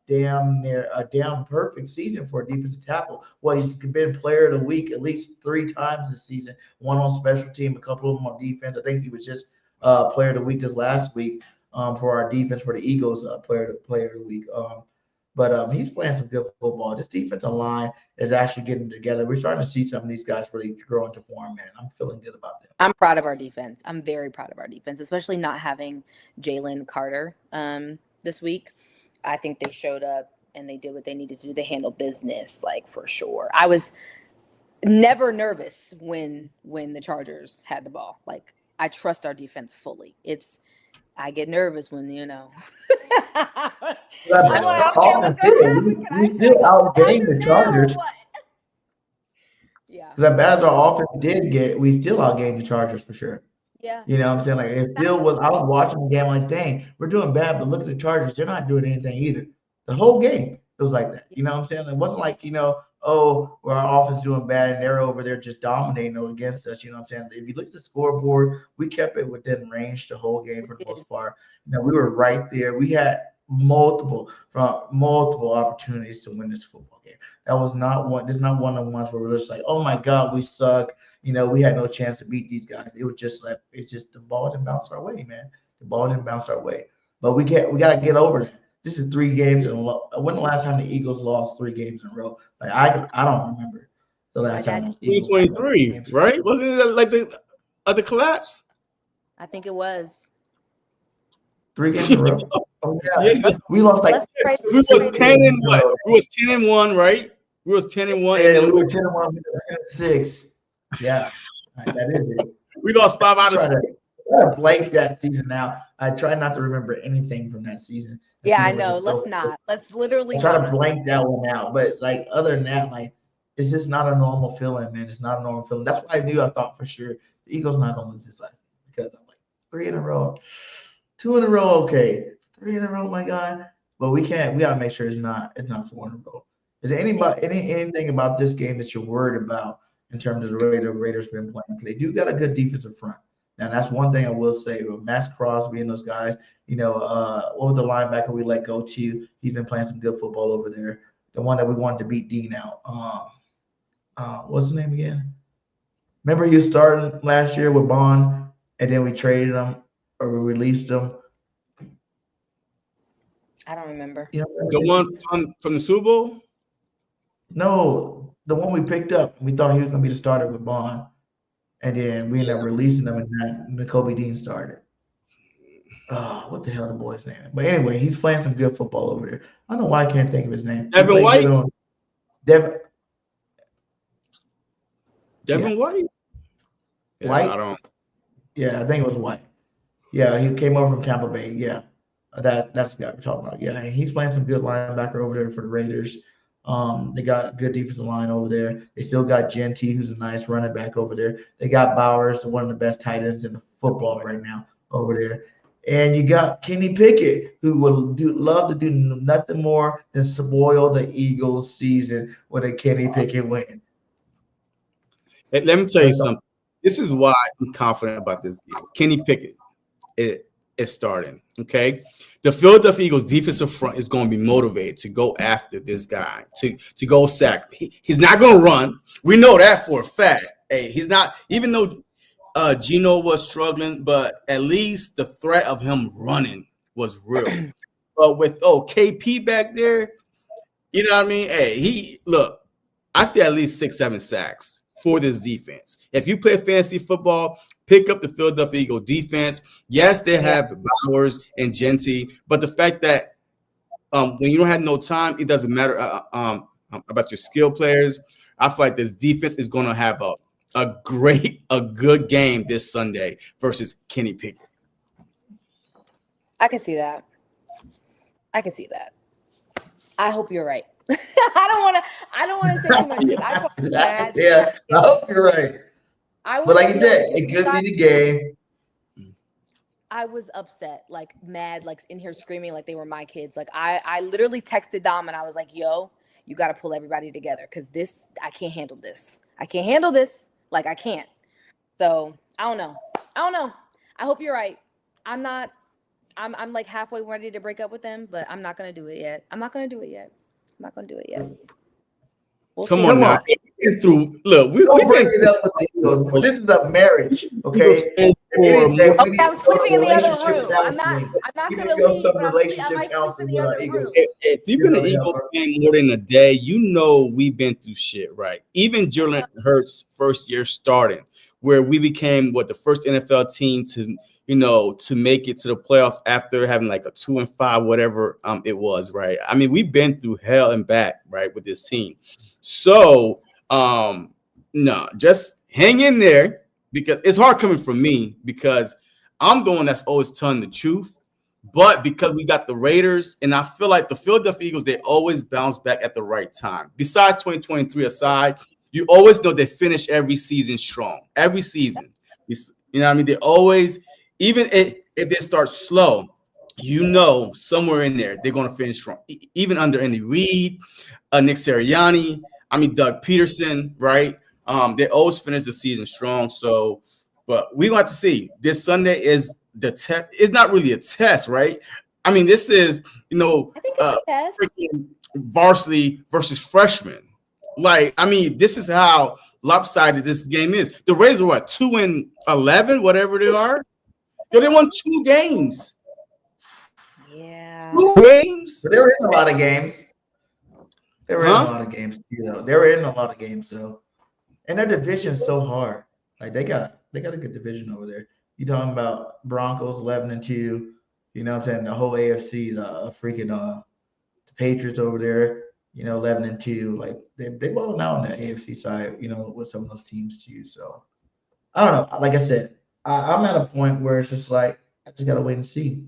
damn perfect season for a defensive tackle. Well, he's been player of the week at least 3 times this season. One on special team, a couple of them on defense. I think he was just player of the week this last week for our defense for the Eagles, player of the week. But he's playing some good football. This defensive line is actually getting together. We're starting to see some of these guys really grow into form, man. I'm feeling good about them. I'm proud of our defense. I'm very proud of our defense, especially not having Jalen Carter this week. I think they showed up and they did what they needed to do. They handled business, like, for sure. I was never nervous when the Chargers had the ball. Like, I trust our defense fully. I get nervous when, you know. We still outgained the Chargers. Yeah. Because as bad as our offense did get, we still outgained the Chargers for sure. Yeah. You know what I'm saying? Like, it still was. I was watching the game like, dang, we're doing bad, but look at the Chargers. They're not doing anything either. The whole game, it was like that. You know what I'm saying? It wasn't like, you know, oh, well, our offense is doing bad and they're over there just dominating against us. You know what I'm saying? If you look at the scoreboard, we kept it within range the whole game for the most part. You know, we were right there. We had multiple opportunities to win this football game. That was not one. This is not one of the ones where we're just like, oh my God, we suck. You know, we had no chance to beat these guys. It was just like, the ball didn't bounce our way, man. The ball didn't bounce our way. But we got to get over that. This is 3 games in a row. When the last time the Eagles lost 3 games in a row? Like, I don't remember the last time. 2023, right? Wasn't it like the collapse? I think it was 3 games in a row. Oh yeah, we lost like we was 10 and what? We was 10-1, right? We was 10-1. Yeah, we were 10-1. We were 10-6. Yeah, that is it. We lost 5 out of 6. I blank that season now. I try not to remember anything from that season. Yeah, I know. Let's not. Let's literally try to blank that one out. But like, other than that, like, it's just not a normal feeling, man. It's not a normal feeling. That's why I thought for sure the Eagles not gonna lose this last game, because I'm like 3 in a row, 2 in a row, okay, 3 in a row, my God. But we can't. We gotta make sure it's not 4 in a row. Is there anything about this game that you're worried about in terms of the Raiders been playing? They do got a good defensive front. Now, that's one thing I will say with Max Crosby and those guys. You know, what was the linebacker we let go to? He's been playing some good football over there. The one that we wanted to beat Dean out. What's his name again? Remember you started last year with Bond, and then we traded him or we released him? I don't remember. You know, the one from the Super Bowl? No, the one we picked up. We thought he was going to be the starter with Bond. And then we ended up releasing him, and Nakobe Dean started. What the hell the boy's name? But anyway, he's playing some good football over there. I don't know why I can't think of his name. Devin White? Devin White? Yeah, White? I don't. Yeah, I think it was White. Yeah, he came over from Tampa Bay. Yeah, that's the guy we're talking about. Yeah, and he's playing some good linebacker over there for the Raiders. They got a good defensive line over there. They still got Genty, who's a nice running back over there. They got Bowers, one of the best tight ends in the football right now over there. And you got Kenny Pickett, who would love to do nothing more than spoil the Eagles' season with a Kenny Pickett win. Let me tell you something. This is why I'm confident about this game. Kenny Pickett is starting, okay? The Philadelphia Eagles defensive front is going to be motivated to go after this guy, to go sack. He's not going to run. We know that for a fact. Hey, he's not, even though Geno was struggling, but at least the threat of him running was real. But with KP back there, you know what I mean? Hey, look, I see at least 6-7 sacks for this defense. If you play fantasy football, pick up the Philadelphia Eagles defense. Yes, they have Bowers and Genty, but the fact that when you don't have no time, it doesn't matter about your skill players. I feel like this defense is going to have a good game this Sunday versus Kenny Pickett. I can see that. I hope you're right. I don't want to say too much because I call bad. Yeah, I hope you're right. But like you said, it could be the game. I was upset, like mad, like in here screaming like they were my kids. Like I literally texted Dom and I was like, yo, you got to pull everybody together because I can't handle this. Like I can't. So I don't know. I hope you're right. I'm like halfway ready to break up with them, but I'm not going to do it yet. We'll Come see. on now. Look, we break it up with the Eagles. This is a marriage, okay? I'm sleeping in the other room. I'm not going to leave, but I might sleep in the other room. If you've been an Eagles fan more than a day, you know we've been through shit, right? Even Jalen Hurts' first year starting, where we became the first NFL team to make it to the playoffs after having like a 2-5, whatever it was, right? I mean, we've been through hell and back, right, with this team. So, no, just hang in there because it's hard coming from me because I'm the one that's always telling the truth. But because we got the Raiders, and I feel like the Philadelphia Eagles, they always bounce back at the right time. Besides 2023 aside, you always know they finish every season strong. Every season. You know what I mean? They always, even if they start slow, you know somewhere in there they're going to finish strong. Even under Andy Reid, Nick Sirianni, Doug Peterson, right? They always finish the season strong. So, but we want to see. This Sunday is the test. It's not really a test, right? I mean, this is, freaking varsity versus freshman. Like, I mean, this is how lopsided this game is. The Raiders are 2-11, whatever they are. They won 2 games. Yeah. 2 games. But they were in a lot of games. They were in a lot of games, though. And their division is so hard. Like they got a good division over there. You talking about Broncos 11-2, you know what I'm saying? The whole AFC, the freaking the Patriots over there, 11-2. Like they balling out on the AFC side, with some of those teams too. So I don't know. Like I said, I'm at a point where it's just like I just gotta wait and see.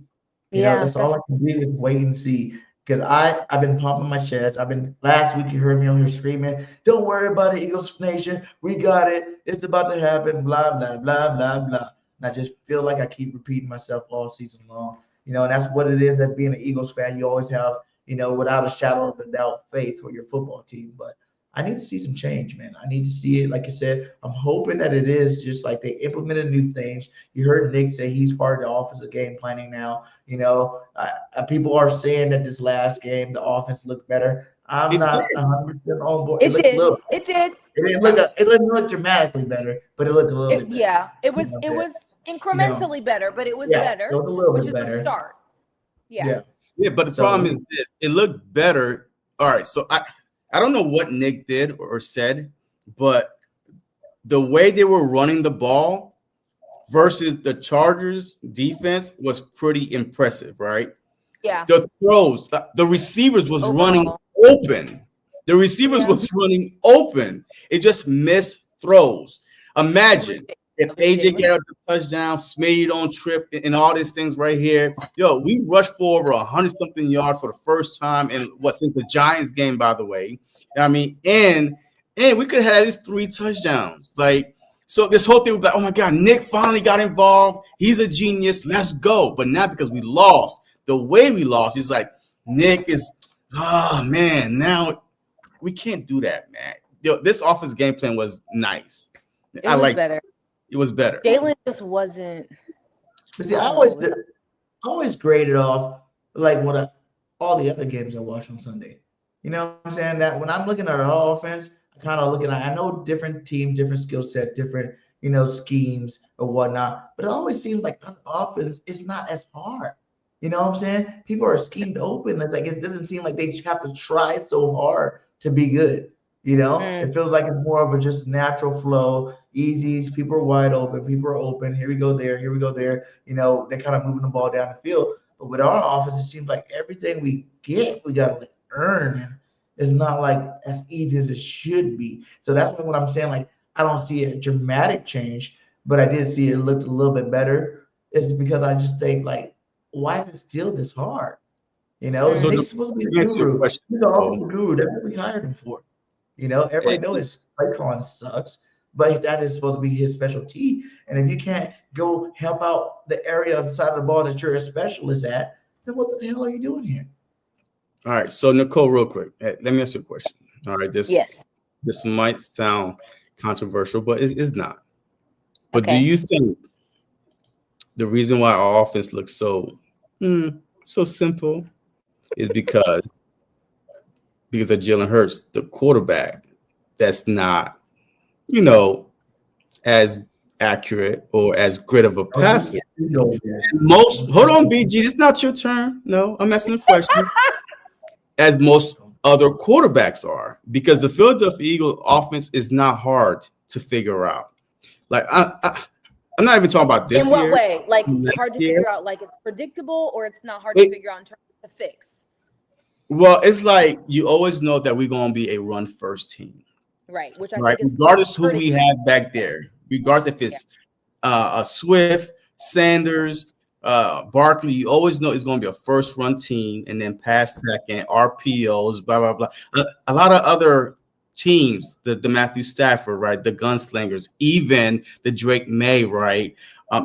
That's all I can do is wait and see. Because I've been pumping my chest. Last week you heard me on here screaming, don't worry about it, Eagles Nation. We got it. It's about to happen, blah, blah, blah, blah, blah. And I just feel like I keep repeating myself all season long. And that's what it is as being an Eagles fan. You always have, without a shadow of a doubt, faith for your football team. But I need to see some change, man. I need to see it. Like I said, I'm hoping that it is just like they implemented new things. You heard Nick say he's part of the offensive game planning now. People are saying that this last game, the offense looked better. I'm not 100% on board. It did. It didn't look dramatically better, but it looked a little bit better. Yeah, it was incrementally better, but it was better, it was a little which bit is better. the start. Yeah, but the problem is this. It looked better. All right, so I don't know what Nick did or said, but the way they were running the ball versus the Chargers defense was pretty impressive, right? Yeah. The throws, the receivers was running open. Was running open. It just missed throws. Imagine if AJ got the touchdown, Smitty don't trip, and all these things right here. Yo, we rushed for over 100-something yards for the first time since the Giants game, by the way. I mean, and we could have at least 3 touchdowns. Like, so this whole thing was like, oh my God, Nick finally got involved. He's a genius. Let's go. But not because we lost. The way we lost, he's like, Nick is, man, now we can't do that, man. Yo, this offense game plan was nice. It was better. It was better. Jalen just wasn't. But see, I always graded off like all the other games I watched on Sunday. You know what I'm saying? That when I'm looking at our offense, I kind of I know different teams, different skill set, different, schemes or whatnot. But it always seems like on offense, it's not as hard. You know what I'm saying? People are schemed open. It's like it doesn't seem like they have to try so hard to be good. It feels like it's more of a just natural flow, easy. People are wide open. People are open. Here we go there. Here we go there. They're kind of moving the ball down the field. But with our offense, it seems like everything we get, we got to earn. It's not like as easy as it should be. So that's what I'm saying. Like, I don't see a dramatic change, but I did see it looked a little bit better. It's because I just think, like, why is it still this hard? You know, So Nick's supposed to be a guru. He's the offensive guru. That's what we hired him for. You know, everybody knows his play calling sucks, but that is supposed to be his specialty. And if you can't go help out the area of the side of the ball that you're a specialist at, then what the hell are you doing here? All right. So, Nicole, real quick, let me ask you a question. All right. This might sound controversial, but it's not. But do you think the reason why our offense looks so simple is because of Jalen Hurts, the quarterback, that's not, as accurate or as great of a passer? Hold on, BG, it's not your turn. No, I'm asking a question. As most other quarterbacks are, because the Philadelphia Eagles offense is not hard to figure out. Like, I'm not even talking about this year. In what way? Like, hard to figure out, like it's predictable, or it's not hard to figure out in terms of the fix? Well, it's like you always know that we're going to be a run-first team. Right, which I think is regardless who we have back there, regardless if it's a Swift, Sanders, Barkley, you always know it's going to be a first run team and then pass second, RPOs, blah, blah, blah. A lot of other teams, the Matthew Stafford, right, the gunslingers, even the Drake May, right,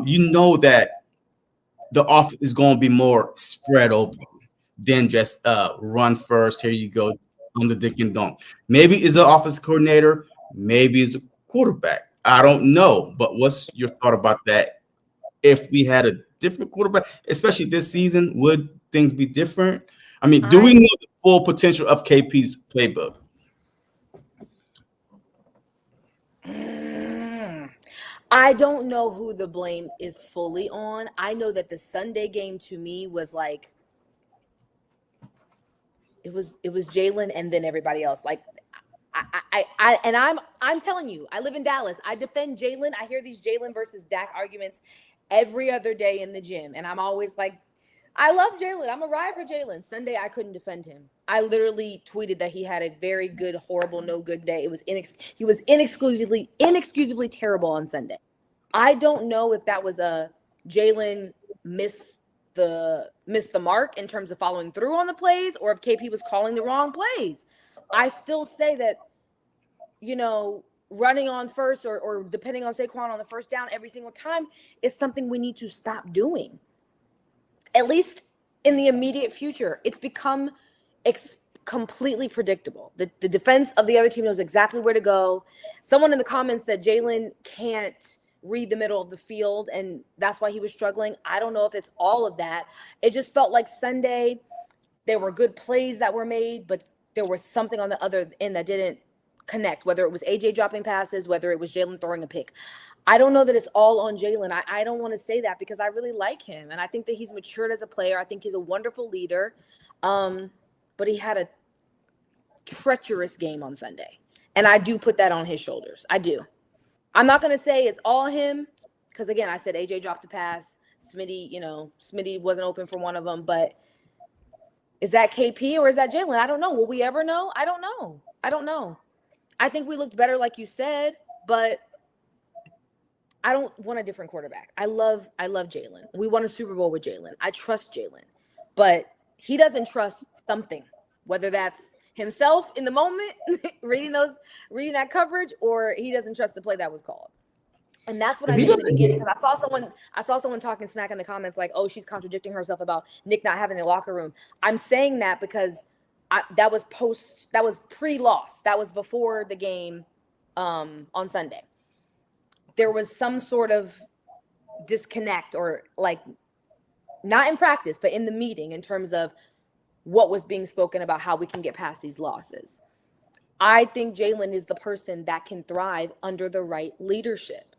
you know that the offense is going to be more spread open than just run first. Here you go on the dick and dunk. Maybe it's an offensive coordinator, maybe it's a quarterback. I don't know, but what's your thought about that? If we had a different quarterback, especially this season, would things be different? I mean, do we know the full potential of KP's playbook? I don't know who the blame is fully on. I know that the Sunday game to me was like, it was Jalen and then everybody else. Like, I'm telling you, I live in Dallas. I defend Jalen. I hear these Jalen versus Dak arguments every other day in the gym, and I'm always like, I love Jalen. I'm a ride for Jalen. Sunday, I couldn't defend him. I literally tweeted that he had a very good, horrible, no good day. It was he was inexcusably terrible on Sunday. I don't know if that was a Jalen missed the mark in terms of following through on the plays, or if KP was calling the wrong plays. I still say that, running on first or depending on Saquon on the first down every single time is something we need to stop doing. At least in the immediate future, it's become completely predictable. The defense of the other team knows exactly where to go. Someone in the comments said Jalen can't read the middle of the field, and that's why he was struggling. I don't know if it's all of that. It just felt like Sunday there were good plays that were made, but there was something on the other end that didn't connect, whether it was AJ dropping passes, whether it was Jalen throwing a pick. I don't know that it's all on Jalen. I don't want to say that because I really like him, and I think that he's matured as a player. I think he's a wonderful leader, but he had a treacherous game on Sunday, and I do put that on his shoulders. I do. I'm not going to say it's all him because, again, I said AJ dropped a pass. Smitty wasn't open for one of them, but is that KP or is that Jalen? I don't know. Will we ever know? I don't know. I think we looked better, like you said, but I don't want a different quarterback. I love Jalen. We won a Super Bowl with Jalen. I trust Jalen, but he doesn't trust something, whether that's himself in the moment, reading that coverage, or he doesn't trust the play that was called. And that's what I mean in the beginning, because I saw someone talking smack in the comments like, oh, she's contradicting herself about Nick not having the locker room. I'm saying that because that was pre-loss. That was before the game on Sunday. There was some sort of disconnect, or like not in practice, but in the meeting, in terms of what was being spoken about how we can get past these losses. I think Jalen is the person that can thrive under the right leadership.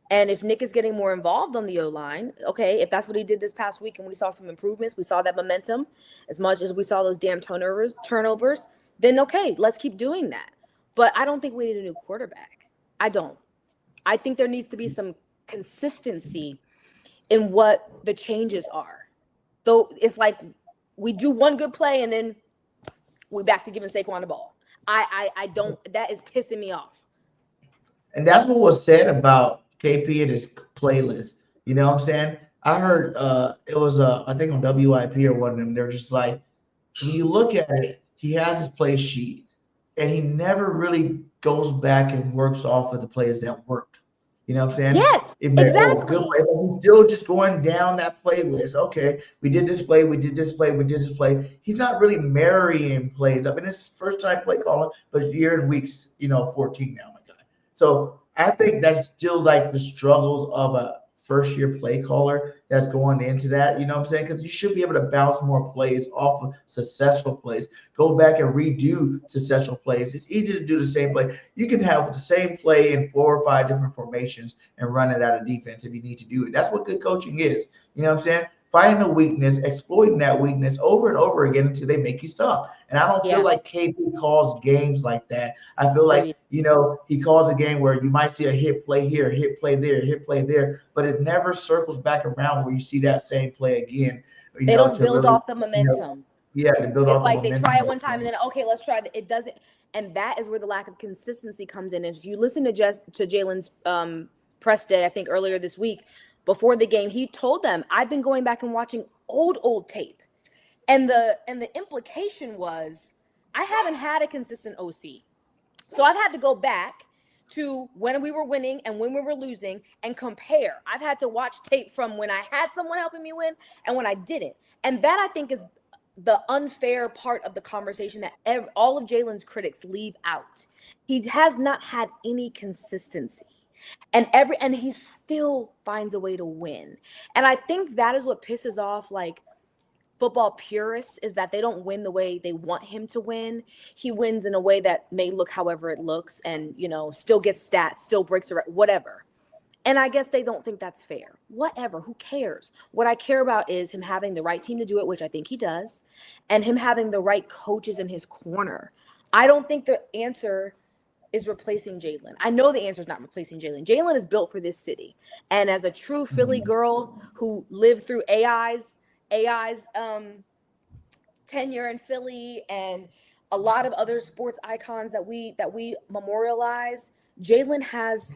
And if Nick is getting more involved on the O-line, okay, if that's what he did this past week and we saw some improvements, we saw that momentum as much as we saw those damn turnovers, then okay, let's keep doing that. But I don't think we need a new quarterback. I don't. I think there needs to be some consistency in what the changes are. Though it's like we do one good play and then we back to giving Saquon the ball. I don't. That is pissing me off. And that's what was said about KP and his playlist. You know what I'm saying? I heard it was I think on WIP or one of them. They're just like, when you look at it, he has his play sheet, and he never really goes back and works off of the plays that worked. You know what I'm saying? Yes, exactly. He's still just going down that playlist. Okay, we did this play, we did this play, we did this play. He's not really marrying plays. I mean, it's first time play calling, but year and weeks, 14 now, my guy. So I think that's still like the struggles of a first year play caller that's going into that, you know what I'm saying? Because you should be able to bounce more plays off of successful plays. Go back and redo successful plays. It's easy to do the same play. You can have the same play in 4 or 5 different formations and run it out of defense if you need to do it. That's what good coaching is. You know what I'm saying? Finding a weakness, exploiting that weakness over and over again until they make you stop. And I don't feel like KP calls games like that. I feel like, he calls a game where you might see a hit play here, hit play there, hit play there, but it never circles back around where you see that same play again. They don't build off the momentum. They build off the momentum. They try it one time and then, okay, let's try it. It doesn't. And that is where the lack of consistency comes in. And if you listen to Jalen's press day, I think earlier this week, before the game, he told them, I've been going back and watching old tape. And the implication was, I haven't had a consistent OC. So I've had to go back to when we were winning and when we were losing and compare. I've had to watch tape from when I had someone helping me win and when I didn't. And that, I think, is the unfair part of the conversation that all of Jalen's critics leave out. He has not had any consistency. And he still finds a way to win. And I think that is what pisses off football purists, is that they don't win the way they want him to win. He wins in a way that may look however it looks and, still gets stats, still breaks a record, whatever. And I guess they don't think that's fair. Whatever, who cares? What I care about is him having the right team to do it, which I think he does, and him having the right coaches in his corner. I don't think the answer is replacing Jalen. I know the answer is not replacing Jalen. Jalen is built for this city. And as a true Philly girl who lived through AI's tenure in Philly and a lot of other sports icons that we memorialize, Jalen has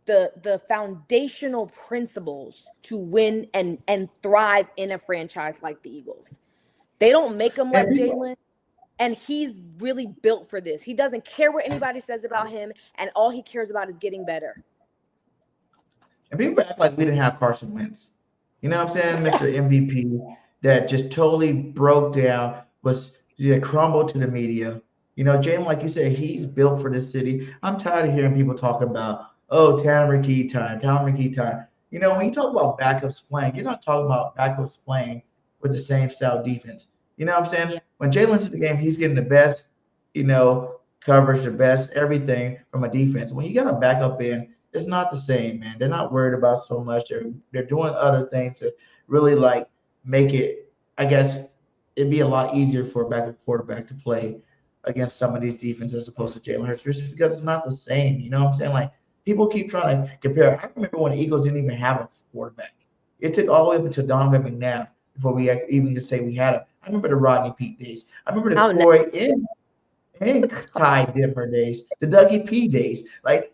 the foundational principles to win and thrive in a franchise like the Eagles. They don't make them like Jalen. And he's really built for this. He doesn't care what anybody says about him, and all he cares about is getting better. And people act like we didn't have Carson Wentz. You know what I'm saying? Mr. MVP that just totally broke down, crumbled to the media. Jalen, like you said, he's built for this city. I'm tired of hearing people talk about, Tanner McKee time. When you talk about backups playing, you're not talking about backups playing with the same style defense. You know what I'm saying? Yeah. When Jalen's in the game, he's getting the best, coverage, the best everything from a defense. When you got a backup in, it's not the same, man. They're not worried about so much. They're doing other things to really make it, I guess, it'd be a lot easier for a backup quarterback to play against some of these defenses as opposed to Jalen Hurts, just because it's not the same. You know what I'm saying? People keep trying to compare. I remember when the Eagles didn't even have a quarterback. It took all the way up until Donovan McNabb before we even could say we had him. I remember the Rodney Peete days. I remember the Corey and Ty Dimmer days, the Dougie P days.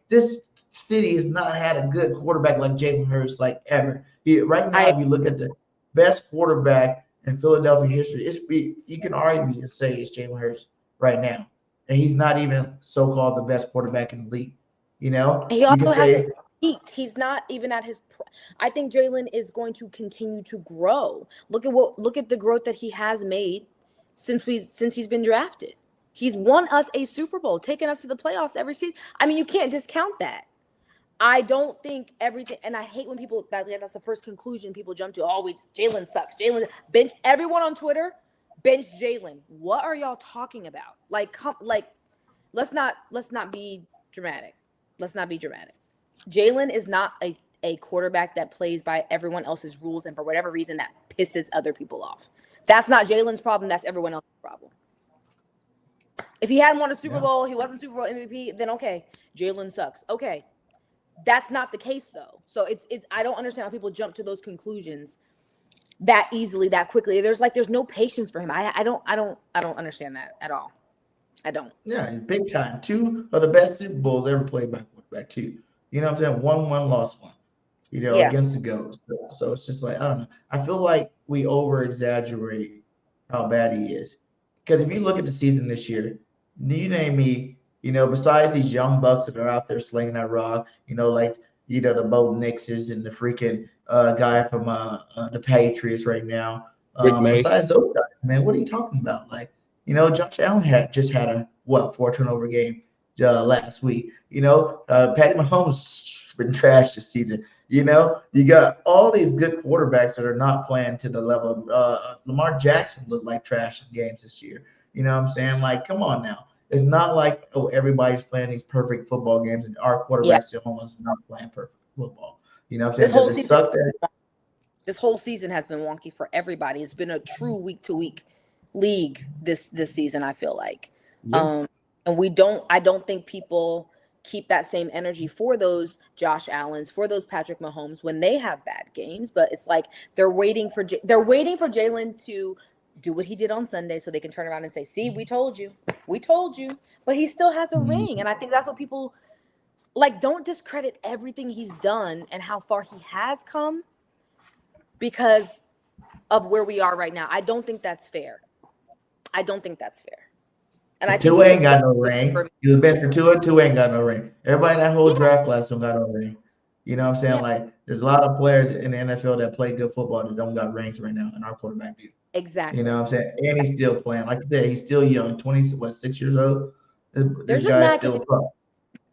This city has not had a good quarterback like Jalen Hurts ever. Right now, if you look at the best quarterback in Philadelphia history, you can argue and say it's Jalen Hurts right now. And he's not even so-called the best quarterback in the league. He also has peaked. He's not even at his. I think Jalen is going to continue to grow. Look at the growth that he has made since he's been drafted. He's won us a Super Bowl, taken us to the playoffs every season. I mean, you can't discount that. I don't think everything, and I hate when people that's the first conclusion people jump to. Jalen sucks. Jalen bench everyone on Twitter. Bench Jalen. What are y'all talking about? Let's not be dramatic. Let's not be dramatic. Jalen is not a quarterback that plays by everyone else's rules, and for whatever reason that pisses other people off. That's not Jalen's problem. That's everyone else's problem. If he hadn't won a Super Bowl, he wasn't Super Bowl MVP, then okay, Jalen sucks. Okay, that's not the case though. So it's I don't understand how people jump to those conclusions. that easily, that quickly. There's no patience for him. I don't understand that at all. I don't. Yeah, big time. 2 of the best Super Bowls ever played by quarterback, too. You know what I'm saying? 1-1, lost 1. Against the GOATs. So it's just like, I don't know. I feel like we over exaggerate how bad he is. Because if you look at the season this year, you name me, besides these young bucks that are out there slinging that rock, the Bo Nixes and the freaking guy from the Patriots right now. Besides those guys, man, what are you talking about? Like, Josh Allen just had a 4 turnover game last week. Patty Mahomes been trash this season. You got all these good quarterbacks that are not playing to the level. Lamar Jackson looked like trash in games this year. You know what I'm saying? Like, come on now. It's not like, everybody's playing these perfect football games and our quarterbacks are almost not playing perfect football. You know what I'm saying? This whole season has been wonky for everybody. It's been a true week-to-week league this season, I feel like. Yeah. And I don't think people keep that same energy for those Josh Allens, for those Patrick Mahomes when they have bad games. But it's like they're waiting for Jalen to do what he did on Sunday so they can turn around and say, see, we told you. But he still has a ring. And I think that's what people don't discredit everything he's done and how far he has come because of where we are right now. I don't think that's fair. And Tua ain't got no ring. He was been for Tua ain't got no ring. Everybody in that whole draft class don't got no ring. You know what I'm saying? Yeah. Like, there's a lot of players in the NFL that play good football that don't got rings right now, and our quarterback do. Exactly. You know what I'm saying? And he's still playing. Like I said, he's still young, 6 years old. This guy's still a pro.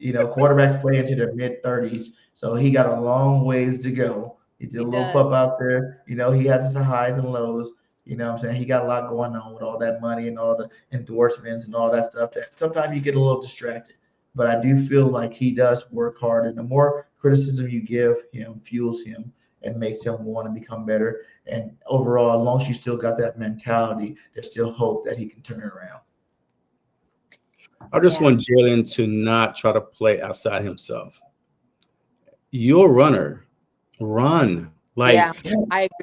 Quarterbacks play into their mid-30s, so he got a long ways to go. He's a little pup out there. He has his highs and lows. You know what I'm saying? He got a lot going on with all that money and all the endorsements and all that stuff that sometimes you get a little distracted. But I do feel like he does work hard, and the more criticism you give him fuels him and makes him want to become better. And overall, as long as you still got that mentality, there's still hope that he can turn it around. I just want Jalen to not try to play outside himself. You're a runner. Run. I agree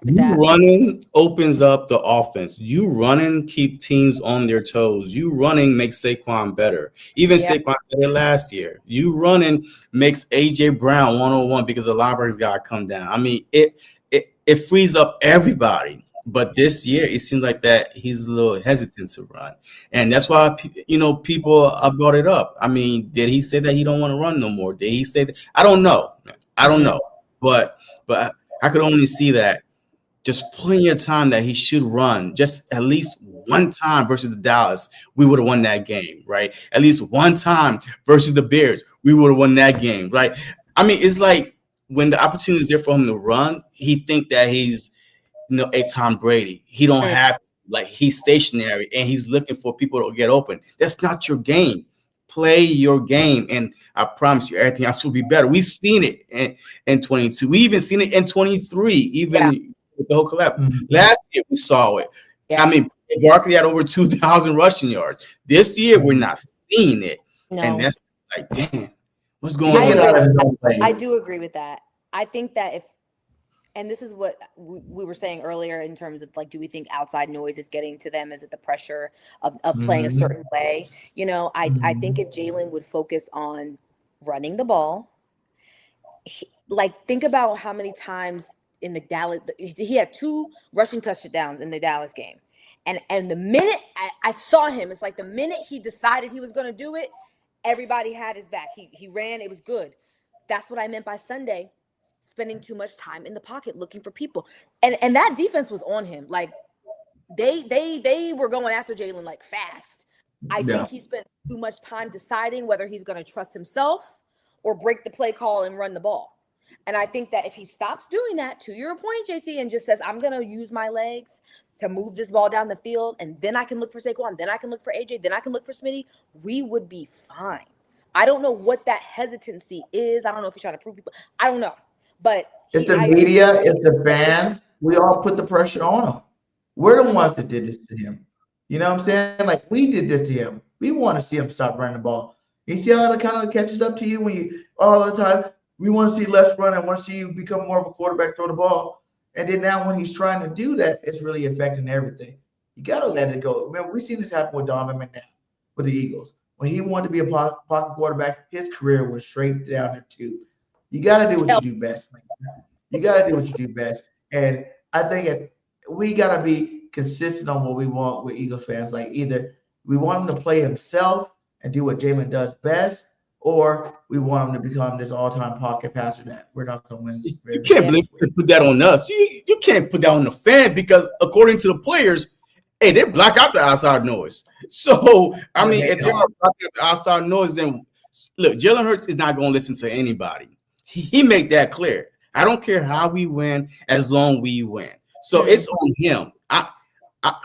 with that. Running opens up the offense. You running keep teams on their toes. You running makes Saquon better. Even Saquon said it last year. You running makes AJ Brown 101 because the linebackers got to come down. I mean, it frees up everybody. But this year, it seems like that he's a little hesitant to run. And that's why, people brought it up. I mean, did he say that he don't want to run no more? Did he say that? I don't know. But I could only see that just plenty of time that he should run just at least one time versus the Dallas. We would have won that game, right? At least one time versus the Bears. We would have won that game, right? I mean, it's like when the opportunity is there for him to run, he think that he's, a Tom Brady. He don't have to, he's stationary and he's looking for people to get open. That's not your game. Play your game, and I promise you, everything else will be better. We've seen it in 22. We even seen it in 23, even with the whole collapse. Last year, we saw it. I mean, Barkley had over 2,000 rushing yards. This year, we're not seeing it. No. And that's like, damn, what's going on? I do agree with that. I think that and this is what we were saying earlier in terms of do we think outside noise is getting to them? Is it the pressure of playing a certain way? I think if Jalen would focus on running the ball, think about how many times in the Dallas, he had 2 rushing touchdowns in the Dallas game. And the minute I saw him, it's like the minute he decided he was going to do it, everybody had his back. He ran. It was good. That's what I meant by Sunday. Spending too much time in the pocket looking for people, and that defense was on him. They were going after Jalen fast. I think he spent too much time deciding whether he's going to trust himself or break the play call and run the ball. And I think that if he stops doing that, to your point, JC, and just says, I'm going to use my legs to move this ball down the field, and then I can look for Saquon, then I can look for AJ, then I can look for Smitty, we would be fine. I don't know what that hesitancy is. I don't know if he's trying to prove people. I don't know. But it's the media, it's the fans. We all put the pressure on him. We're the ones that did this to him. You know what I'm saying? We did this to him. We want to see him stop running the ball. You see how it kind of catches up to you when you all the time. We want to see less run. I want to see you become more of a quarterback, throw the ball. And then now when he's trying to do that, it's really affecting everything. You got to let it go. Remember, we've seen this happen with Donovan McNabb with the Eagles. When he wanted to be a pocket quarterback, his career was straight down the tube. You got to do what you do best, man. You got to do what you do best. And I think we got to be consistent on what we want with Eagles fans. Like either we want him to play himself and do what Jalen does best, or we want him to become this all-time pocket passer that we're not going to win. You can't believe you put that on us. You can't put that on the fan because according to the players, hey, they block out the outside noise. So, I mean, if they're blocking out the outside noise, then look, Jalen Hurts is not going to listen to anybody. He made that clear. I don't care how we win as long as we win. So it's on him.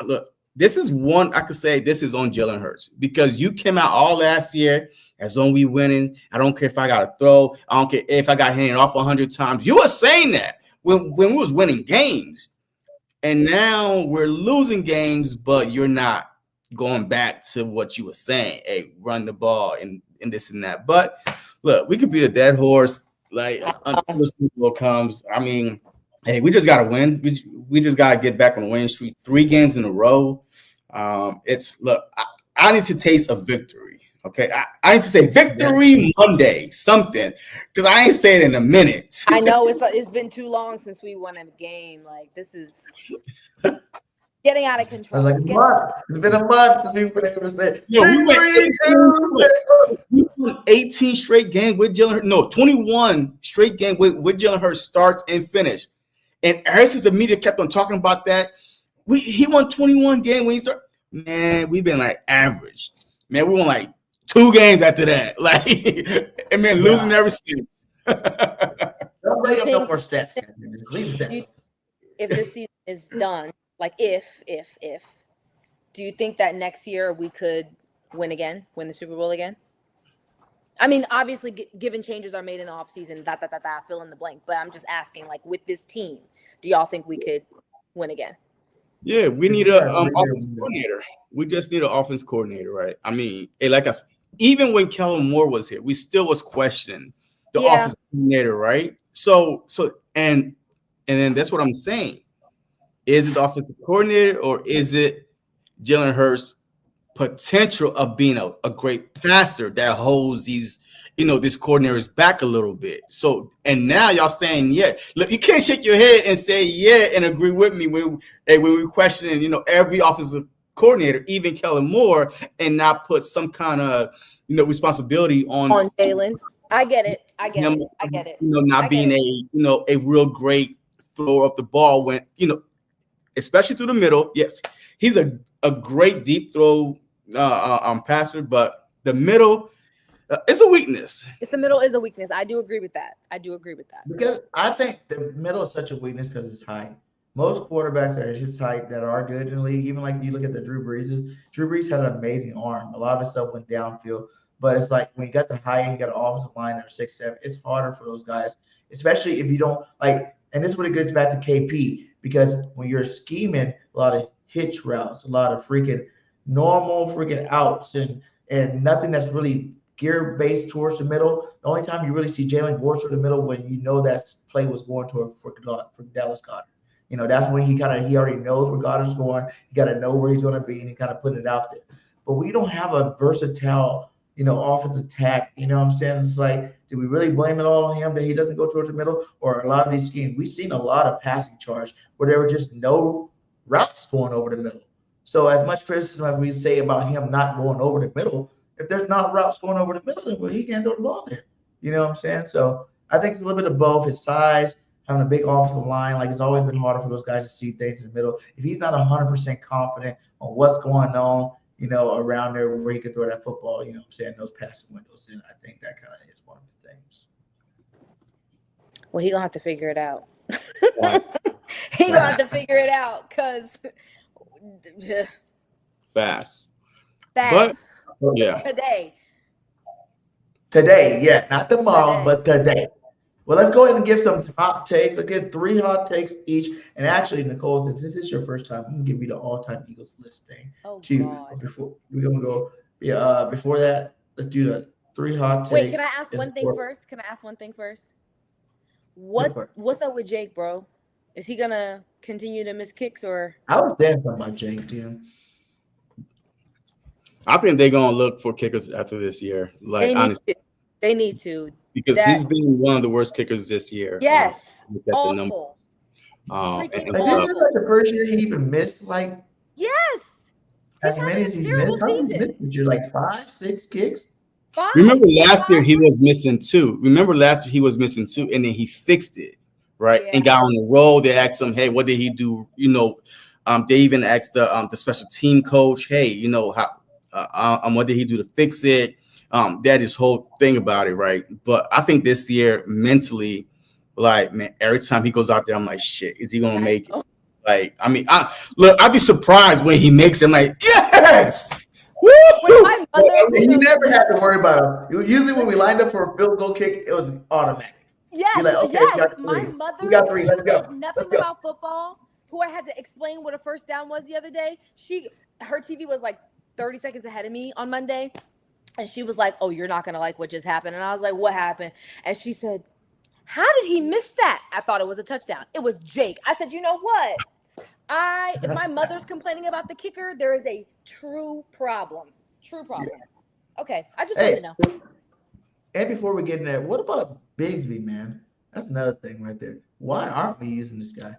Look, this is one I could say this is on Jalen Hurts because you came out all last year as long as we winning. I don't care if I got to throw. I don't care if I got handed off 100 times. You were saying that when we was winning games. And now we're losing games, but you're not going back to what you were saying. Hey, run the ball and this and that. But look, we could be a dead horse like until the Super Bowl comes. I mean, hey, we just got to win. We just got to get back on the winning streak. 3 games in a row. I need to taste a victory. Okay, I need to say victory Monday, something, because I ain't saying it in a minute. I know it's been too long since we won a game. Like this is getting out of control. It's been a month since we've been able to say. Yo, we won 18 straight games with Jalen Hurts. No, 21 straight games with Jalen Hurts starts and finish. And ever since the media kept on talking about that, he won 21 games when he started. Man, we've been like average. Man, we won like 2 games after that. Like, and man, losing ever since. Don't bring up no more stats. If this season is done, like if, do you think that next year we could win the Super Bowl again? I mean, obviously, given changes are made in the offseason, fill in the blank. But I'm just asking, like, with this team, do y'all think we could win again? Yeah, we need an offense coordinator. We just need an offense coordinator, right? I mean, like I said, even when Kellen Moore was here, we still was questioning the offense coordinator, right? So, and then that's what I'm saying. Is it the offensive coordinator or is it Jalen Hurts' potential of being a great passer that holds these, this coordinators back a little bit? So, and now y'all saying, yeah, look, you can't shake your head and say, yeah, and agree with me when we're questioning, every offensive coordinator, even Kellen Moore, and not put some kind of, responsibility on Jalen. I get it. Not being a real great thrower of the ball when, especially through the middle. Yes, he's a great deep throw passer, but the middle is a weakness. The middle is a weakness. I do agree with that. Because I think the middle is such a weakness because it's height. Most quarterbacks are at his height that are good in the league. Even like you look at the Drew Brees. Drew Brees had an amazing arm. A lot of his stuff went downfield. But it's like when you got the height and you got an offensive line that are 6'7", it's harder for those guys, especially if you don't like. And this is when it goes back to KP, because when you're scheming a lot of hitch routes, a lot of freaking normal freaking outs, and nothing that's really gear based towards the middle. The only time you really see Jalen go toward the middle when that play was going toward for Dallas Goedert. That's when he already knows where Goddard's going. You got to know where he's going to be, and he kind of put it out there. But we don't have a versatile, offensive attack. You know what I'm saying? It's like, do we really blame it all on him that he doesn't go towards the middle? Or a lot of these schemes, we've seen a lot of passing charge where there were just no routes going over the middle. So as much criticism as we say about him not going over the middle, if there's not routes going over the middle, then he can't throw the ball there. You know what I'm saying? So I think it's a little bit of both. His size, having a big offensive line, like it's always been harder for those guys to see things in the middle. If he's not 100% confident on what's going on, around there where he can throw that football, I'm saying, those passing windows, then I think that kind of is one of the things. Well, he's going to have to figure it out. He's going to have to figure it out because fast. But, yeah. Today, yeah. Not tomorrow, but today. Well, let's go ahead and give some hot takes. I'll get 3 hot takes each. And actually, Nicole, since this is your first time, I'm going to give you the all-time Eagles list thing. Oh, God. Before we're going to go, before that, let's do the 3 hot takes. Wait, can I ask one thing first? What's up with Jake, bro? Is he gonna continue to miss kicks or? I was saying something about Jake, dude. I think they're gonna look for kickers after this year. Like honestly, they need to because he's been one of the worst kickers this year. Yes, awful. And this is like the first year he even missed like as many as he's missed. How many missed this year? Like 5, 6 kicks. Remember last year he was missing 2. And then he fixed it, right? And got on the roll. They asked him, "Hey, what did he do?" You know, they even asked the special team coach, "Hey, you know how what did he do to fix it?" That is whole thing about it, right? But I think this year mentally, like man, every time he goes out there, I'm like, shit, is he gonna make it? Like, I mean, I'd be surprised when he makes it. I'm like, yes. You never had to worry about him. Usually, when we lined up for a field goal kick, it was automatic. Yes, You're like, okay, yes. My mother, we got 3. Let's go. Nothing about football. Who I had to explain what a first down was the other day. Her TV was like 30 seconds ahead of me on Monday, and she was like, "Oh, you're not gonna like what just happened." And I was like, "What happened?" And she said, "How did he miss that?" I thought it was a touchdown. It was Jake. I said, "You know what? If my mother's complaining about the kicker, there is a true problem. True problem." Okay, I just wanted to know. And before we get in there, what about Bigsby, man? That's another thing right there. Why aren't we using this guy?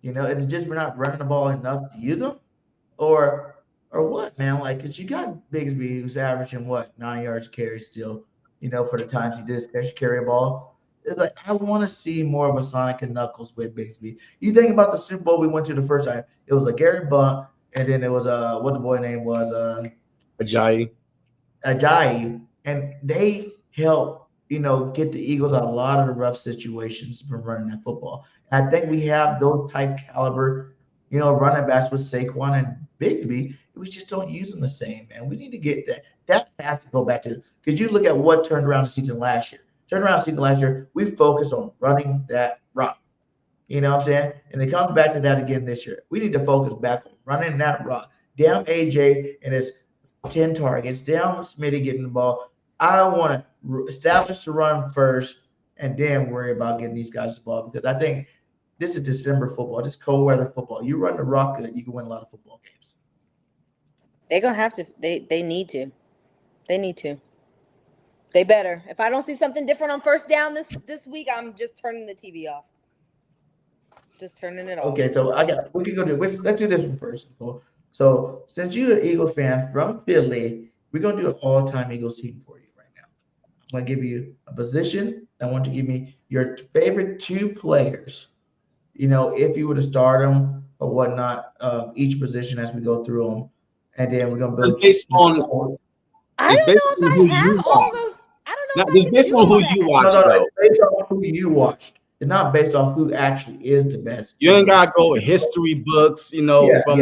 You know, is it just we're not running the ball enough to use him, or what, man? Like, cause you got Bigsby who's averaging 9 yards carry still. You know, for the times he did especially carry the ball. It's like I want to see more of a Sonic and Knuckles with Bigsby. You think about the Super Bowl we went to the first time? It was a Gary Bunt, and then it was what the boy name was Ajayi, and they helped get the Eagles out of a lot of the rough situations from running that football. And I think we have those type caliber, running backs with Saquon and Bigsby. We just don't use them the same, man. We need to get that. That has to go back to because you look at what turned around the season last year. We focused on running that rock. You know what I'm saying? And it comes back to that again this year. We need to focus back on running that rock. Damn AJ and his 10 targets. Damn Smitty getting the ball. I want to establish the run first and then worry about getting these guys the ball because I think this is December football. This cold weather football. You run the rock good, you can win a lot of football games. They're going to have to. They need to. They need to. They better. If I don't see something different on first down this week, I'm just turning the TV off. Just turning it off. Okay, so we can go do. Let's do this one first. So since you're an Eagles fan from Philly, we're gonna do an all-time Eagles team for you right now. I'm gonna give you a position. I want you to give me your favorite 2 players. If you were to start them or whatnot of each position as we go through them, and then we're gonna build. Based on. I don't know if I have all those. I don't know. It's based on who you watch. No, it's based on who you watched. It's not based on who actually is the best. You ain't gotta go with history books, You gotta go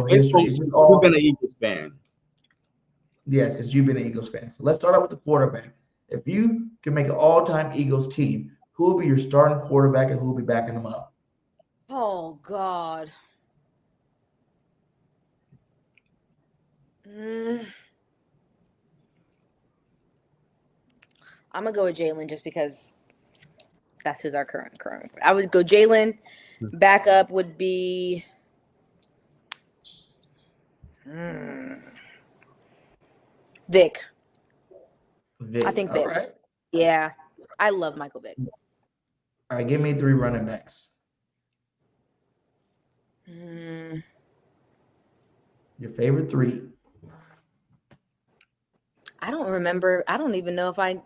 history. You've been an Eagles fan. Yes, because you've been an Eagles fan. So let's start out with the quarterback. If you can make an all-time Eagles team, who will be your starting quarterback and who will be backing them up? Oh God. I'm gonna go with Jalen just because that's who's our current. I would go Jalen. Backup would be Vic. I think Vic. All right. Yeah, I love Michael Vick. All right, give me 3 running backs. Your favorite 3. I don't remember. I don't even know if I.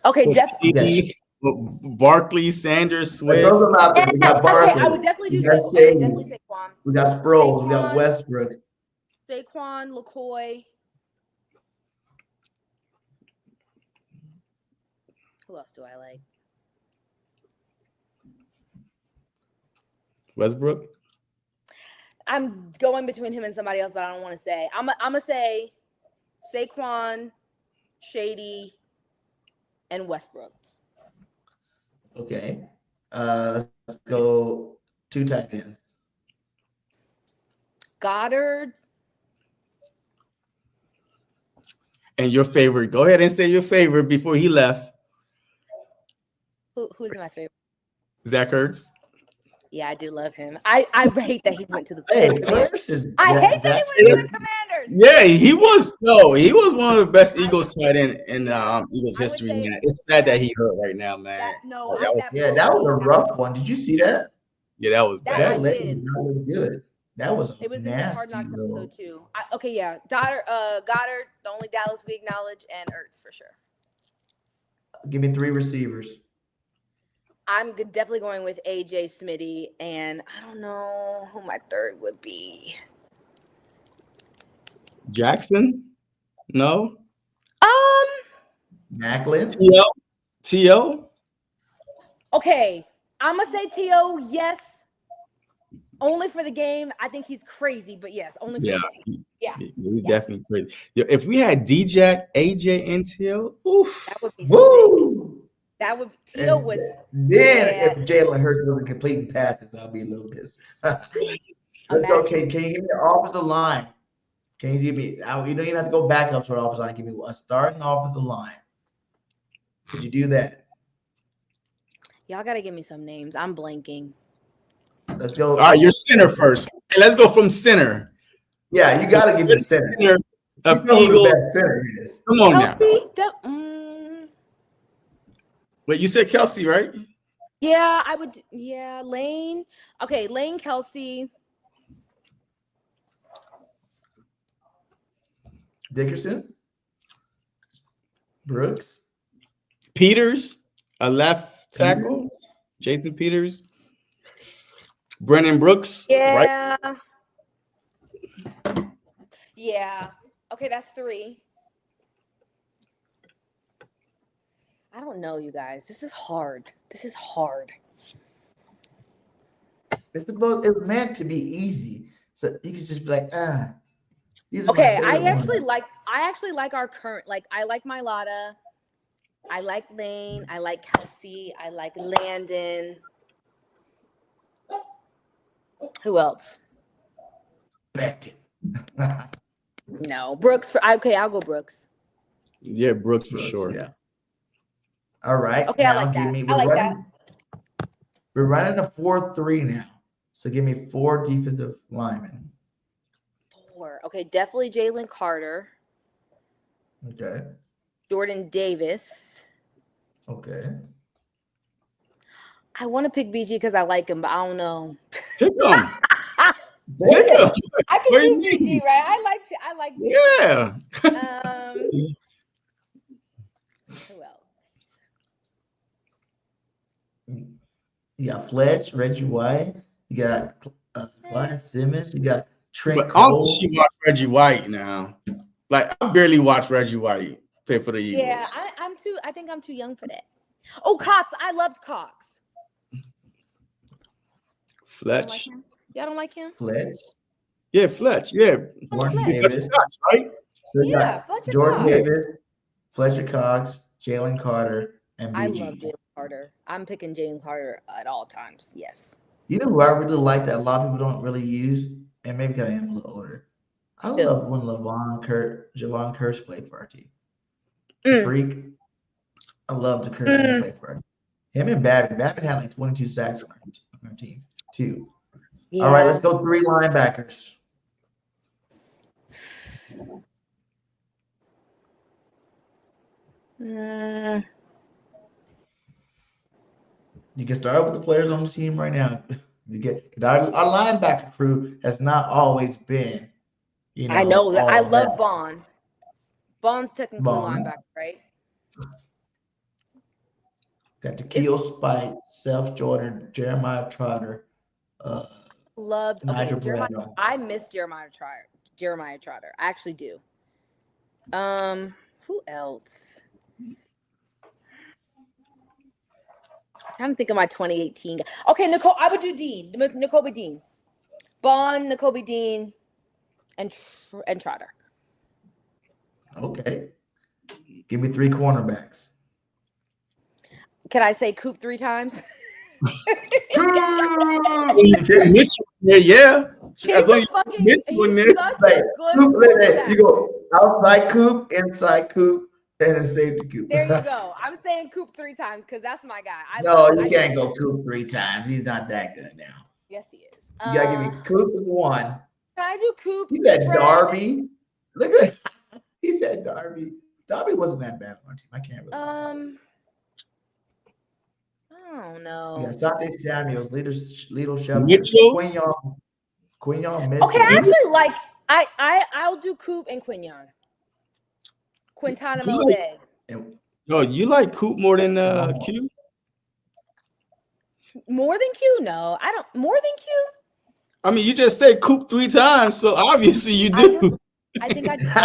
Okay, definitely. Barkley, Sanders, Swift. We got Barkley. Okay, I would definitely do Saquon. We got Sproles. We got Westbrook. Saquon, LaCoy. Who else do I like? Westbrook. I'm going between him and somebody else, but I don't want to say. I'm gonna say Saquon, Shady, and Westbrook. Okay. Let's go 2 tight ends. Goddard. And your favorite. Go ahead and say your favorite before he left. Who's my favorite? Zach Ertz. Yeah, I do love him. I hate that he went to the Commanders. I hate that he went to the Commanders. Yeah, he was one of the best Eagles tight end in Eagles history, man. It's sad that he hurt right now, man. That was a rough one. Did you see that? Yeah, that was bad. That lesson was not really good. That was it was nasty, in the Hard Knocks episode too. Goddard, the only Dallas we acknowledge, and Ertz for sure. Give me 3 receivers. I'm definitely going with AJ Smitty, and I don't know who my third would be. Jackson? No. Macklin? T.O.? Okay, I'm going to say T.O., yes. Only for the game. I think he's crazy, but yes, only for the game. Yeah. He's definitely crazy. If we had D-Jack, AJ, and T.O., oof. That would be sick. That would T.O. was. If Jalen Hurts wasn't completing passes, I'll be a little pissed. Okay, can you give me the offensive line? Can you give me? You don't even have to go back up to the offensive line. Give me a starting offensive line. Could you do that? Y'all got to give me some names. I'm blanking. Let's go. All right, you're center first. Let's go from center. Yeah, you got to give me the center. Of Eagles. Center is. Come on now. Wait, you said Kelsey, right? Yeah, I would. Yeah, Lane. Okay, Lane, Kelsey. Dickerson. Brooks. Peters, a left tackle. Jason Peters. Brennan Brooks. Yeah. Right? Yeah. Okay, that's 3. I don't know, you guys. This is hard. It's meant to be easy. So you can just be like, Okay, I actually like our current, I like Mailata. I like Lane. I like Kelsey. I like Landon. Who else? Beckton. No, Brooks. Okay, I'll go Brooks. Yeah, Brooks for sure. Yeah. All right. Okay, I like that. We're running a 4-3 now. So give me 4 defensive linemen. 4. Okay, definitely Jalen Carter. Okay. Jordan Davis. Okay. I want to pick BG because I like him, but I don't know. Pick him. I can do BG, right? I like BG. Yeah. Who else? You got Fletch, Reggie White. You got Clyde Simmons. You got Trent But Cole. honestly, watch Reggie White now. I barely watch Reggie White play for the Eagles. Yeah, I think I'm too young for that. Oh, Cox. I loved Cox. Fletch. Y'all don't like him? Fletch. Yeah, Fletch. Yeah. Jordan Fletch. Davis. Cox, right? So Yeah, Fletcher Jordan Cox. Davis, Fletcher Cox, Jalen Carter, and BG. I love Jalen Carter. I'm picking Jalen Carter at all times. Yes. You know who I really like that a lot of people don't really use, and maybe because I am a little older. I love when Javon Curse played for our team. Freak. I love the Curse when he played for our team. Him and Babbitt. Babbitt had 22 sacks on our team, too. Yeah. All right, let's go 3 linebackers. You can start with the players on the team right now. You get our linebacker crew has not always been. I know that. I love Bond. Bond's technically linebacker, right? Got Takeo Spike, Self Jordan, Jeremiah Trotter. Loved Nigel Jeremiah. Braddock. I miss Jeremiah Trotter. I actually do. Who else? I'm trying to think of my 2018 guy. Okay, Nicole. I would do Dean. N'Kobe Dean. Bond, N'Kobe Dean, and Trotter. Okay. Give me 3 cornerbacks. Can I say Coop 3 times? Yeah. He's such a good quarterback. You go outside Coop, inside Coop, And a safety Coop. There you go. I'm saying Coop 3 times because that's my guy. You can't go Coop 3 times. He's not that good now. Yes, he is. You gotta give me Coop as 1. Can I do Coop? He said Darby. Look at he said Darby. Darby wasn't that bad on our team. I can't really. I don't know. Yeah, Sante Samuels, Little Shepard, Mitchell, Quinyon Mitchell. Okay, I actually like. I'll do Coop and Quinyon. Quintanamo Bay. Yo, you like Coop more than Q? More than Q? No, I don't. More than Q? I mean, you just said Coop 3 times, so obviously you do. I think I just.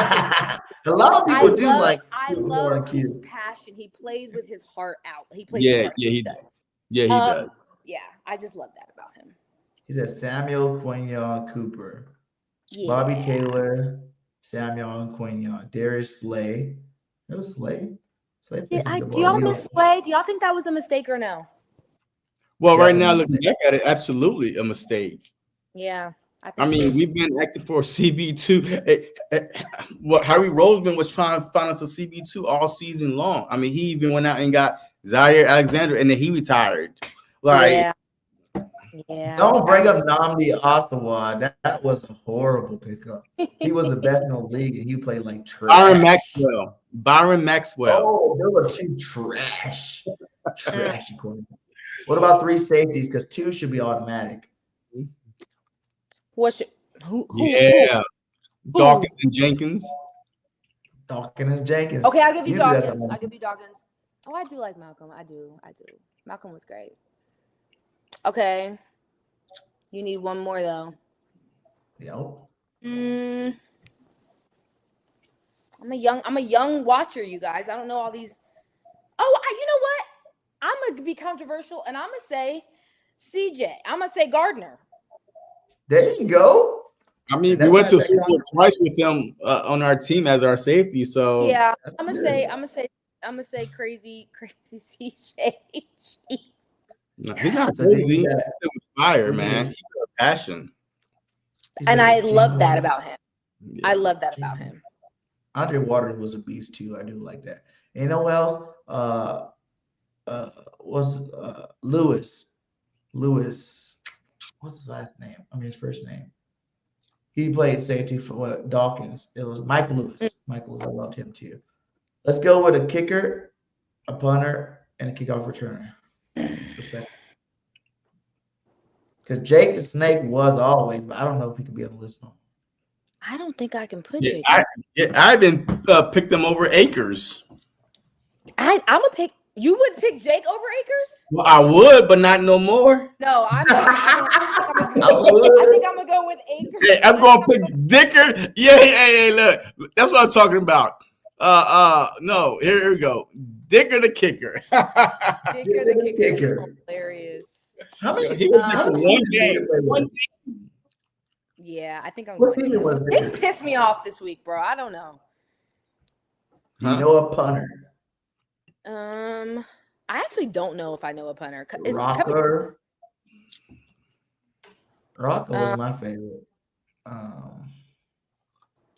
A lot of people do like. I love his passion. He plays with his heart out. He plays. He does. Yeah, he does. Yeah, I just love that about him. He said Samuel, Quinyon, Cooper, Yeah. Bobby Taylor, Samuel, and Quinyon, Darius Slay. That was Slay. Do y'all miss Slay? Do y'all think that was a mistake or no? Well, right now, looking back at it, absolutely a mistake. Yeah. I mean, we've been asking for a CB2. Harry Roseman was trying to find us a CB2 all season long. I mean, he even went out and got Zaire Alexander, and then he retired. Like, yeah. Don't bring up Nnamdi Ottawa. That was a horrible pickup. He was the best in the league, and he played like trash. Byron Maxwell. Oh, they were 2 trashy quarterbacks. What about 3 safeties? Because 2 should be automatic. Who? Dawkins and Jenkins. Okay, I'll give you Dawkins. Oh, I do like Malcolm. I do. Malcolm was great. Okay. You need one more though. Yep. I'm a young watcher, you guys. I don't know all these. Oh, you know what? I'm gonna be controversial and I'm gonna say CJ. I'm gonna say Gardner. There you go. I mean, we went to Super Bowl twice with him on our team as our safety. So yeah, I'm gonna say crazy CJ. No, he's not crazy. He was fire, man. He got passion. And I love that about him. Yeah. I love that about him. Andre Waters was a beast too. I do like that. And you know what else? Was Lewis. What's his last name? I mean his first name. He played safety for Dawkins. It was Michael Lewis. I loved him too. Let's go with a kicker, a punter, and a kickoff returner. Respect. Because Jake the Snake was always, but I don't know if he could be on the list now. I don't think I can put Jake. I even picked them over Akers. I'm gonna pick. You would pick Jake over Akers? Well, I would, but not no more. No, I think I'm gonna go with Akers. Hey, I'm gonna pick Dicker. Yeah, look, that's what I'm talking about. No, here we go. Dicker the kicker. Dicker the kicker. Hilarious. How many? He was like one game. Yeah, I think I'm going to. They pissed me off this week, bro. I don't know. Do you know a punter? I actually don't know if I know a punter. Rocco was my favorite.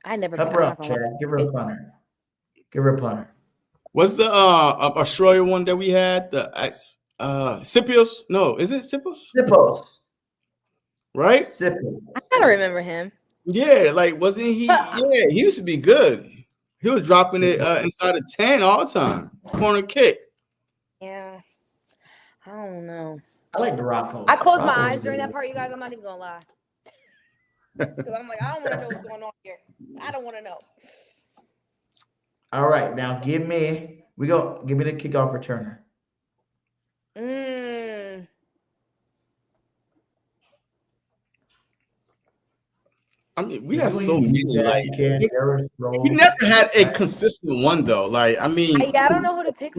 I never. Help her up, Chad. Give her a punter. What's the Australia one that we had? The Scipios? No, is it Scipios? Scipios. Right? Scipios. I kind of remember him. Yeah, like wasn't he? Yeah, he used to be good. He was dropping it inside of 10 all the time. Corner kick. Yeah. I don't know. I like the Rocco. I closed my eyes during that part, you guys. I'm not even gonna lie. Because I'm like, I don't want to know what's going on here. I don't want to know. All right, now give me the kickoff returner. I mean, we have so many. We never had a consistent one though. Like, I mean, I don't know who to pick.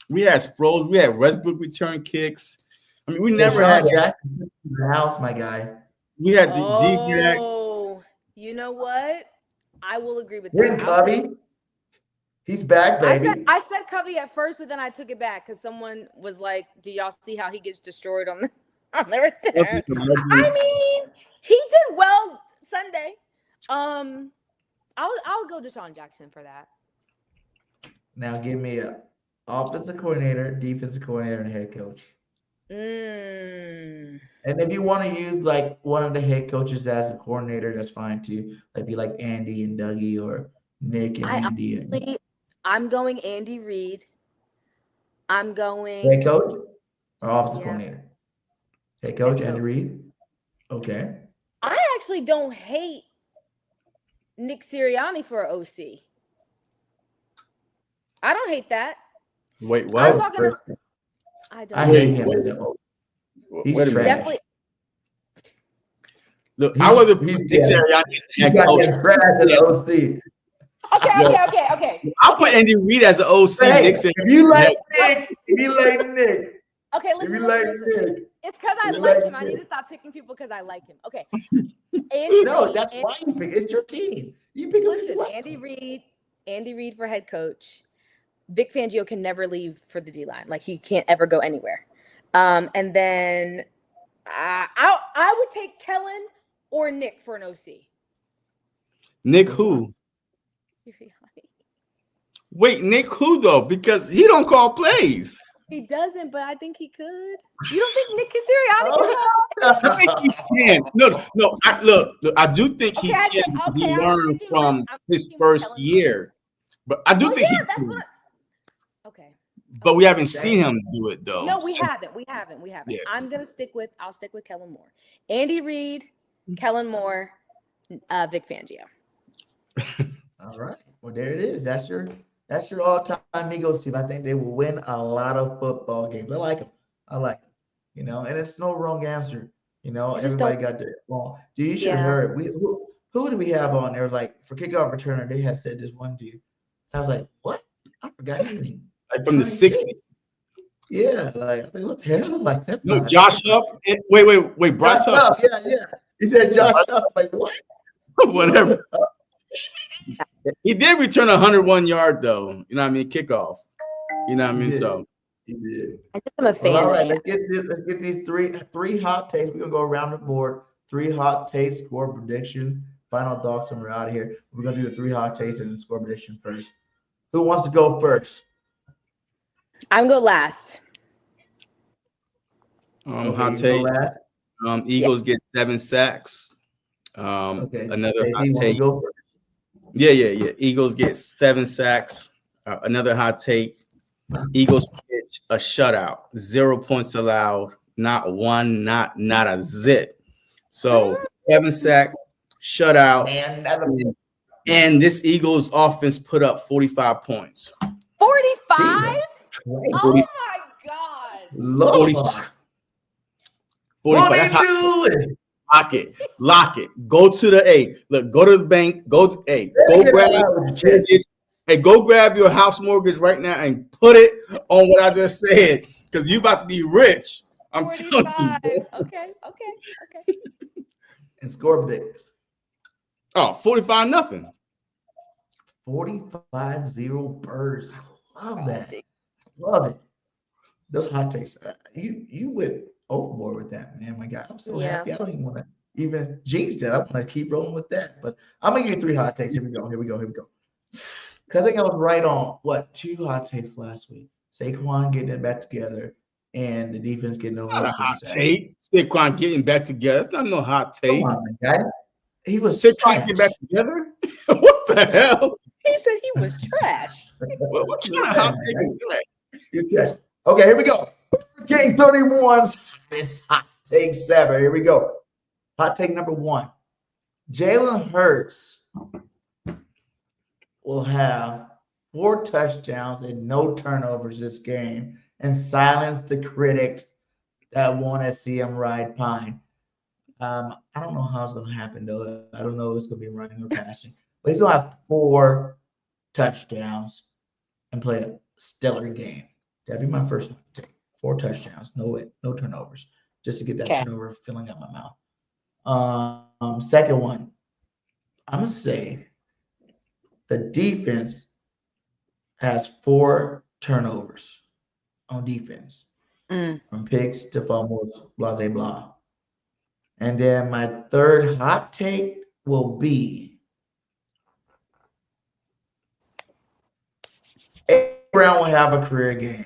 We had Sproles. We had Westbrook return kicks. I mean, we never had Jackson in the house, my guy. We had Oh, you know what? I will agree with that. Covey. He's back, baby. I said Covey at first, but then I took it back because someone was like, "Do y'all see how he gets destroyed on the return?" I mean, he did well Sunday. I'll go Deshaun Jackson for that. Now give me a offensive coordinator, defensive coordinator, and head coach. Mm. And if you want to use like one of the head coaches as a coordinator, that's fine too. Like be like Andy and Dougie or Nick and Andy. I'm going Andy Reid. I'm Head going coach or offensive coordinator? Head coach, Head Andy coach. Reid. Okay. I actually don't hate Nick Sirianni for an OC. I don't hate that. Wait, what? I'm talking about, I hate him as an OC. He's Wait a minute. definitely. Look, I was Nick Sirianni head coach. Trash as an OC. Okay. I'll put Andy Reid as an OC. Hey, Nick if you like Nick, Okay, listen. It's because I like him. I need to stop picking people because I like him. Okay. That's why you pick. It's your team. You pick. Listen, Andy Reid for head coach. Vic Fangio can never leave for the D line. Like he can't ever go anywhere. And then I would take Kellen or Nick for an OC. Nick who? Wait, Nick who though? Because he don't call plays. He doesn't, but I think he could. You don't think Nick Sirianni can call? I think he can. No. Look, I do think he can. He learned from his first year, but I do think he can. Okay. But we haven't seen him do it though. No, we haven't. Yeah. I'll stick with Kellen Moore. Andy Reid, Kellen Moore, Vic Fangio. All right. Well, there it is. That's your all-time Eagles team. I think they will win a lot of football games. I like them. And it's no wrong answer. Everybody got their wrong. Dude, you should have heard. Who did we have on there? Like for kickoff returner, they had said this one dude. I was like, what? I forgot his name. Like from the 60s. Yeah, like what the hell? Like that's no, Josh Huff. Wait, Bryce Huff. Yeah. He said Josh Huff. Like what? Whatever. He did return a 101-yard though. You know what I mean? Kickoff. You know what I mean? So he did. I'm a fan. Well, all right, let's get these three hot takes. We're gonna go around the board. 3 hot takes, score prediction, final thoughts, and we're out of here. We're gonna do the 3 hot takes and the score prediction first. Who wants to go first? I'm go last. Hot take. Eagles get 7 sacks. Another hot take. Yeah. Eagles get 7 sacks. Another hot take. Eagles pitch a shutout. 0 points allowed. Not one. Not a zip. So 7 sacks, shutout, and this Eagles offense put up 45 points. 45? Oh my God! Lord. 45. That's hot. Lock it. Go to the Look, go to the bank. Go grab your house mortgage right now and put it on what I just said, because you about to be rich. I'm 45. Telling you. Okay. And score predictions. 45-0. 45-0 Birds. I love that. Love it. Those hot takes. You went overboard with that, man. My God, I'm so happy. I don't even want to even jinx that. I want to keep rolling with that. But I'm gonna give you 3 hot takes. Here we go. Because I think I was right on 2 hot takes last week. Saquon getting it back together and the defense getting over. Not a hot take. Saquon getting back together. That's not no hot take. Come on, guy. He was Saquon getting back together. What the hell? He said he was trash. What kind of hot take is that? Good catch. Okay, here we go. BirdGang 31's hottest hot take 7. Here we go. Hot take number 1. Jalen Hurts will have 4 touchdowns and no turnovers this game and silence the critics that want to see him ride pine. I don't know how it's going to happen, though. I don't know if it's going to be running or passing. But he's going to have 4 touchdowns and play a stellar game. That'd be my first take. 4 touchdowns, no turnovers, just to get that turnover filling up my mouth. Second one, I'm going to say the defense has 4 turnovers on defense, from picks to fumbles, blah, blah, blah. And then my third hot take will be Brown will have a career game.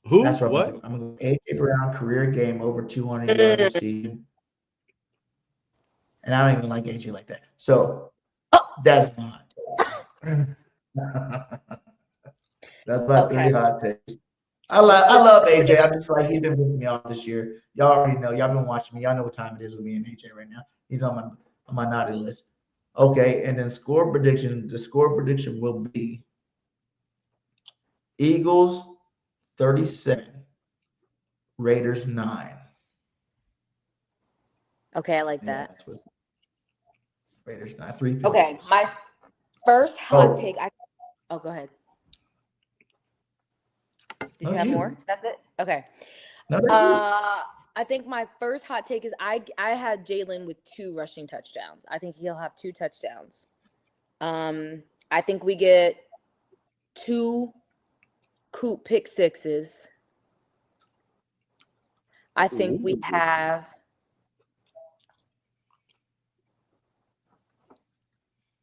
Who? That's what What? I'm going to go AJ Brown career game over 200 yards receiving. And I don't even like AJ like that. So that's my hot take. That's my 3 hot takes. I love AJ. I'm just like, he's been with me all this year. Y'all already know. Y'all been watching me. Y'all know what time it is with me and AJ right now. He's on my naughty list. Okay, and then score prediction. The score prediction will be Eagles 37, Raiders 9. Okay, I like that. Raiders 9. 3. Okay, my first hot take. Go ahead. Did you have more? That's it? Okay. I think my first hot take is I had Jalen with 2 rushing touchdowns. I think he'll have 2 touchdowns. I think we get 2 Coop pick sixes. I think we have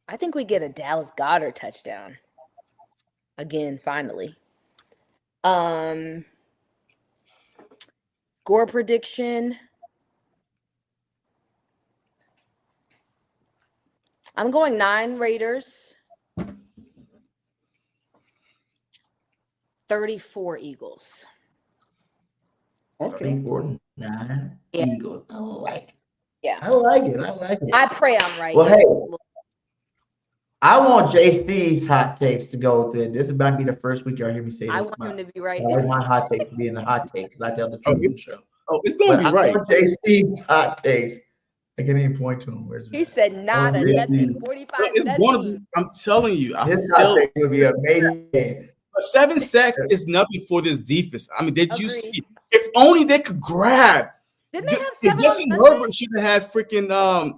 I think we get a Dallas Goedert touchdown. Again, finally. Score prediction. I'm going 9 Raiders, 34 Eagles. Okay. 9 Eagles. I like it. Yeah. I like it. I pray I'm right. Well, hey, I want JC's hot takes to go with it. This is about to be the first week y'all hear me say this. I want him to be right. I like my hot take to be in the hot take because I tell the truth on the show. Oh, it's going to be right. I want JC's hot takes. I can't even point to him. Where's he said not a nothing. 45. It's going to be. I'm telling you. His hot take will be amazing. 7 sacks is nothing for this defense. I mean, did you see? If only they could grab. Didn't they have 7 Justin Herbert should have had freaking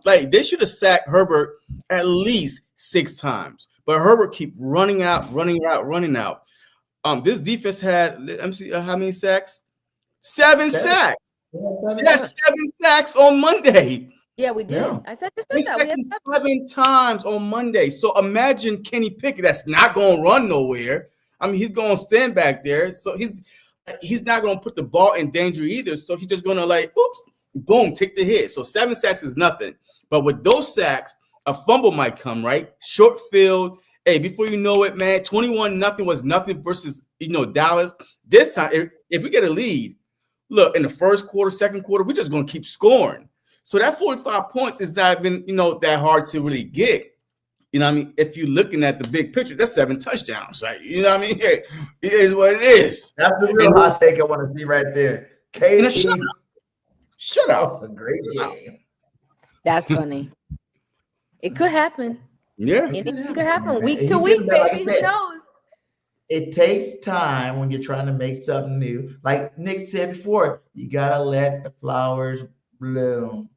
like they should have sacked Herbert at least 6 times, but Herbert keep running out. This defense had, let me see how many sacks. 7 sacks. Yes, 7 sacks on Monday. Yeah, we did. Yeah. I said just They that. sacked him 7 times on Monday. So imagine Kenny Pickett that's not going to run nowhere. I mean, he's going to stand back there. So he's not going to put the ball in danger either. So he's just going to like, oops, boom, take the hit. So 7 sacks is nothing. But with those sacks, a fumble might come, right? Short field. Hey, before you know it, man, 21-0 was nothing versus, Dallas. This time, if we get a lead, look, in the first quarter, second quarter, we're just going to keep scoring. So that 45 points is not even, that hard to really get. You know what I mean? If you're looking at the big picture, that's 7 touchdowns, right? You know what I mean? It is what it is. That's the real hot take I want to see right there. KD. Shut up. That's a great game. That's funny. It could happen. Yeah. Anything could happen week to week, baby. Who knows? It takes time when you're trying to make something new. Like Nick said before, you got to let the flowers bloom.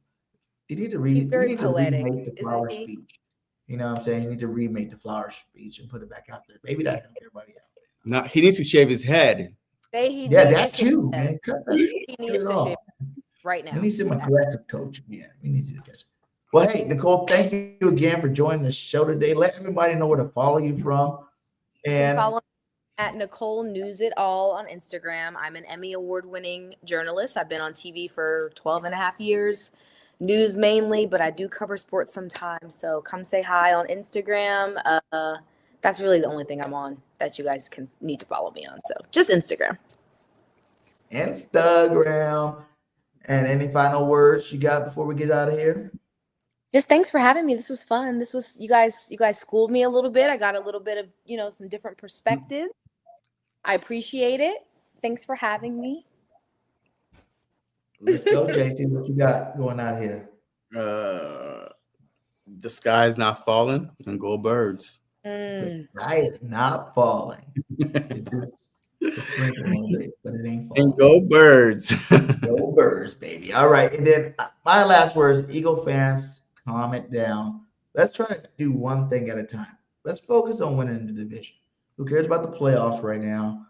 You need to He's very poetic, remake the flower speech. You know what I'm saying? You need to remake the flower speech and put it back out there. Maybe that help everybody out there. No, he needs to shave his head. That too, man. He needs to shave right now. We need some aggressive coach. Yeah, we need to catch. Well, hey, Nicole, thank you again for joining the show today. Let everybody know where to follow you from. And follow me at Nicole News It All on Instagram. I'm an Emmy Award-winning journalist. I've been on TV for 12 and a half years. News mainly, but I do cover sports sometimes. So come say hi on Instagram. That's really the only thing I'm on that you guys need to follow me on. So just Instagram. And any final words you got before we get out of here? Just thanks for having me. This was fun. This was you guys schooled me a little bit. I got a little bit of some different perspective. I appreciate it. Thanks for having me. Let's go, JC. What you got going out here? The sky is not falling, and go Birds. The sky is not falling. It's sprinkling a little bit, but it ain't falling. And go Birds. Go Birds, baby. All right. And then my last words, Eagle fans, calm it down. Let's try to do one thing at a time. Let's focus on winning the division. Who cares about the playoffs right now?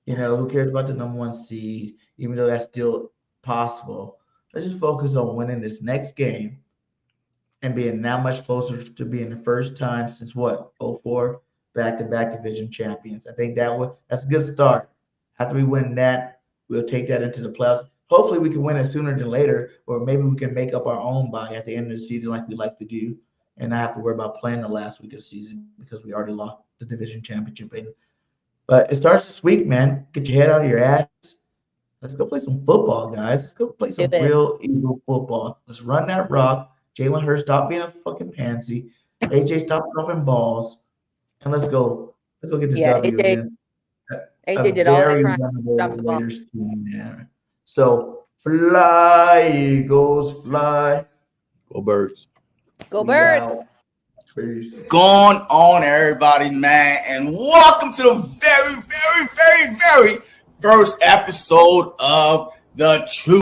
Who cares about the number 1 seed, even though that's still possible. Let's just focus on winning this next game and being that much closer to being the first time since 04 back-to-back division champions. I think that's a good start. After we win that, we'll take that into the playoffs. Hopefully we can win it sooner than later, or maybe we can make up our own bye at the end of the season like we like to do, and not have to worry about playing the last week of the season because we already lost the division championship. But it starts this week, man. Get your head out of your ass. Let's go play some football, guys. Let's go play some real Eagle football. Let's run that rock. Jalen Hurts, stop being a fucking pansy. AJ, stop dropping balls. And let's go. Let's go get the W against AJ did all that crap. Raiders team, man. So fly, Eagles, fly. Go Birds. Go Birds. Peace. Going on, everybody, man, and welcome to the very, very, very, very first episode of the Truth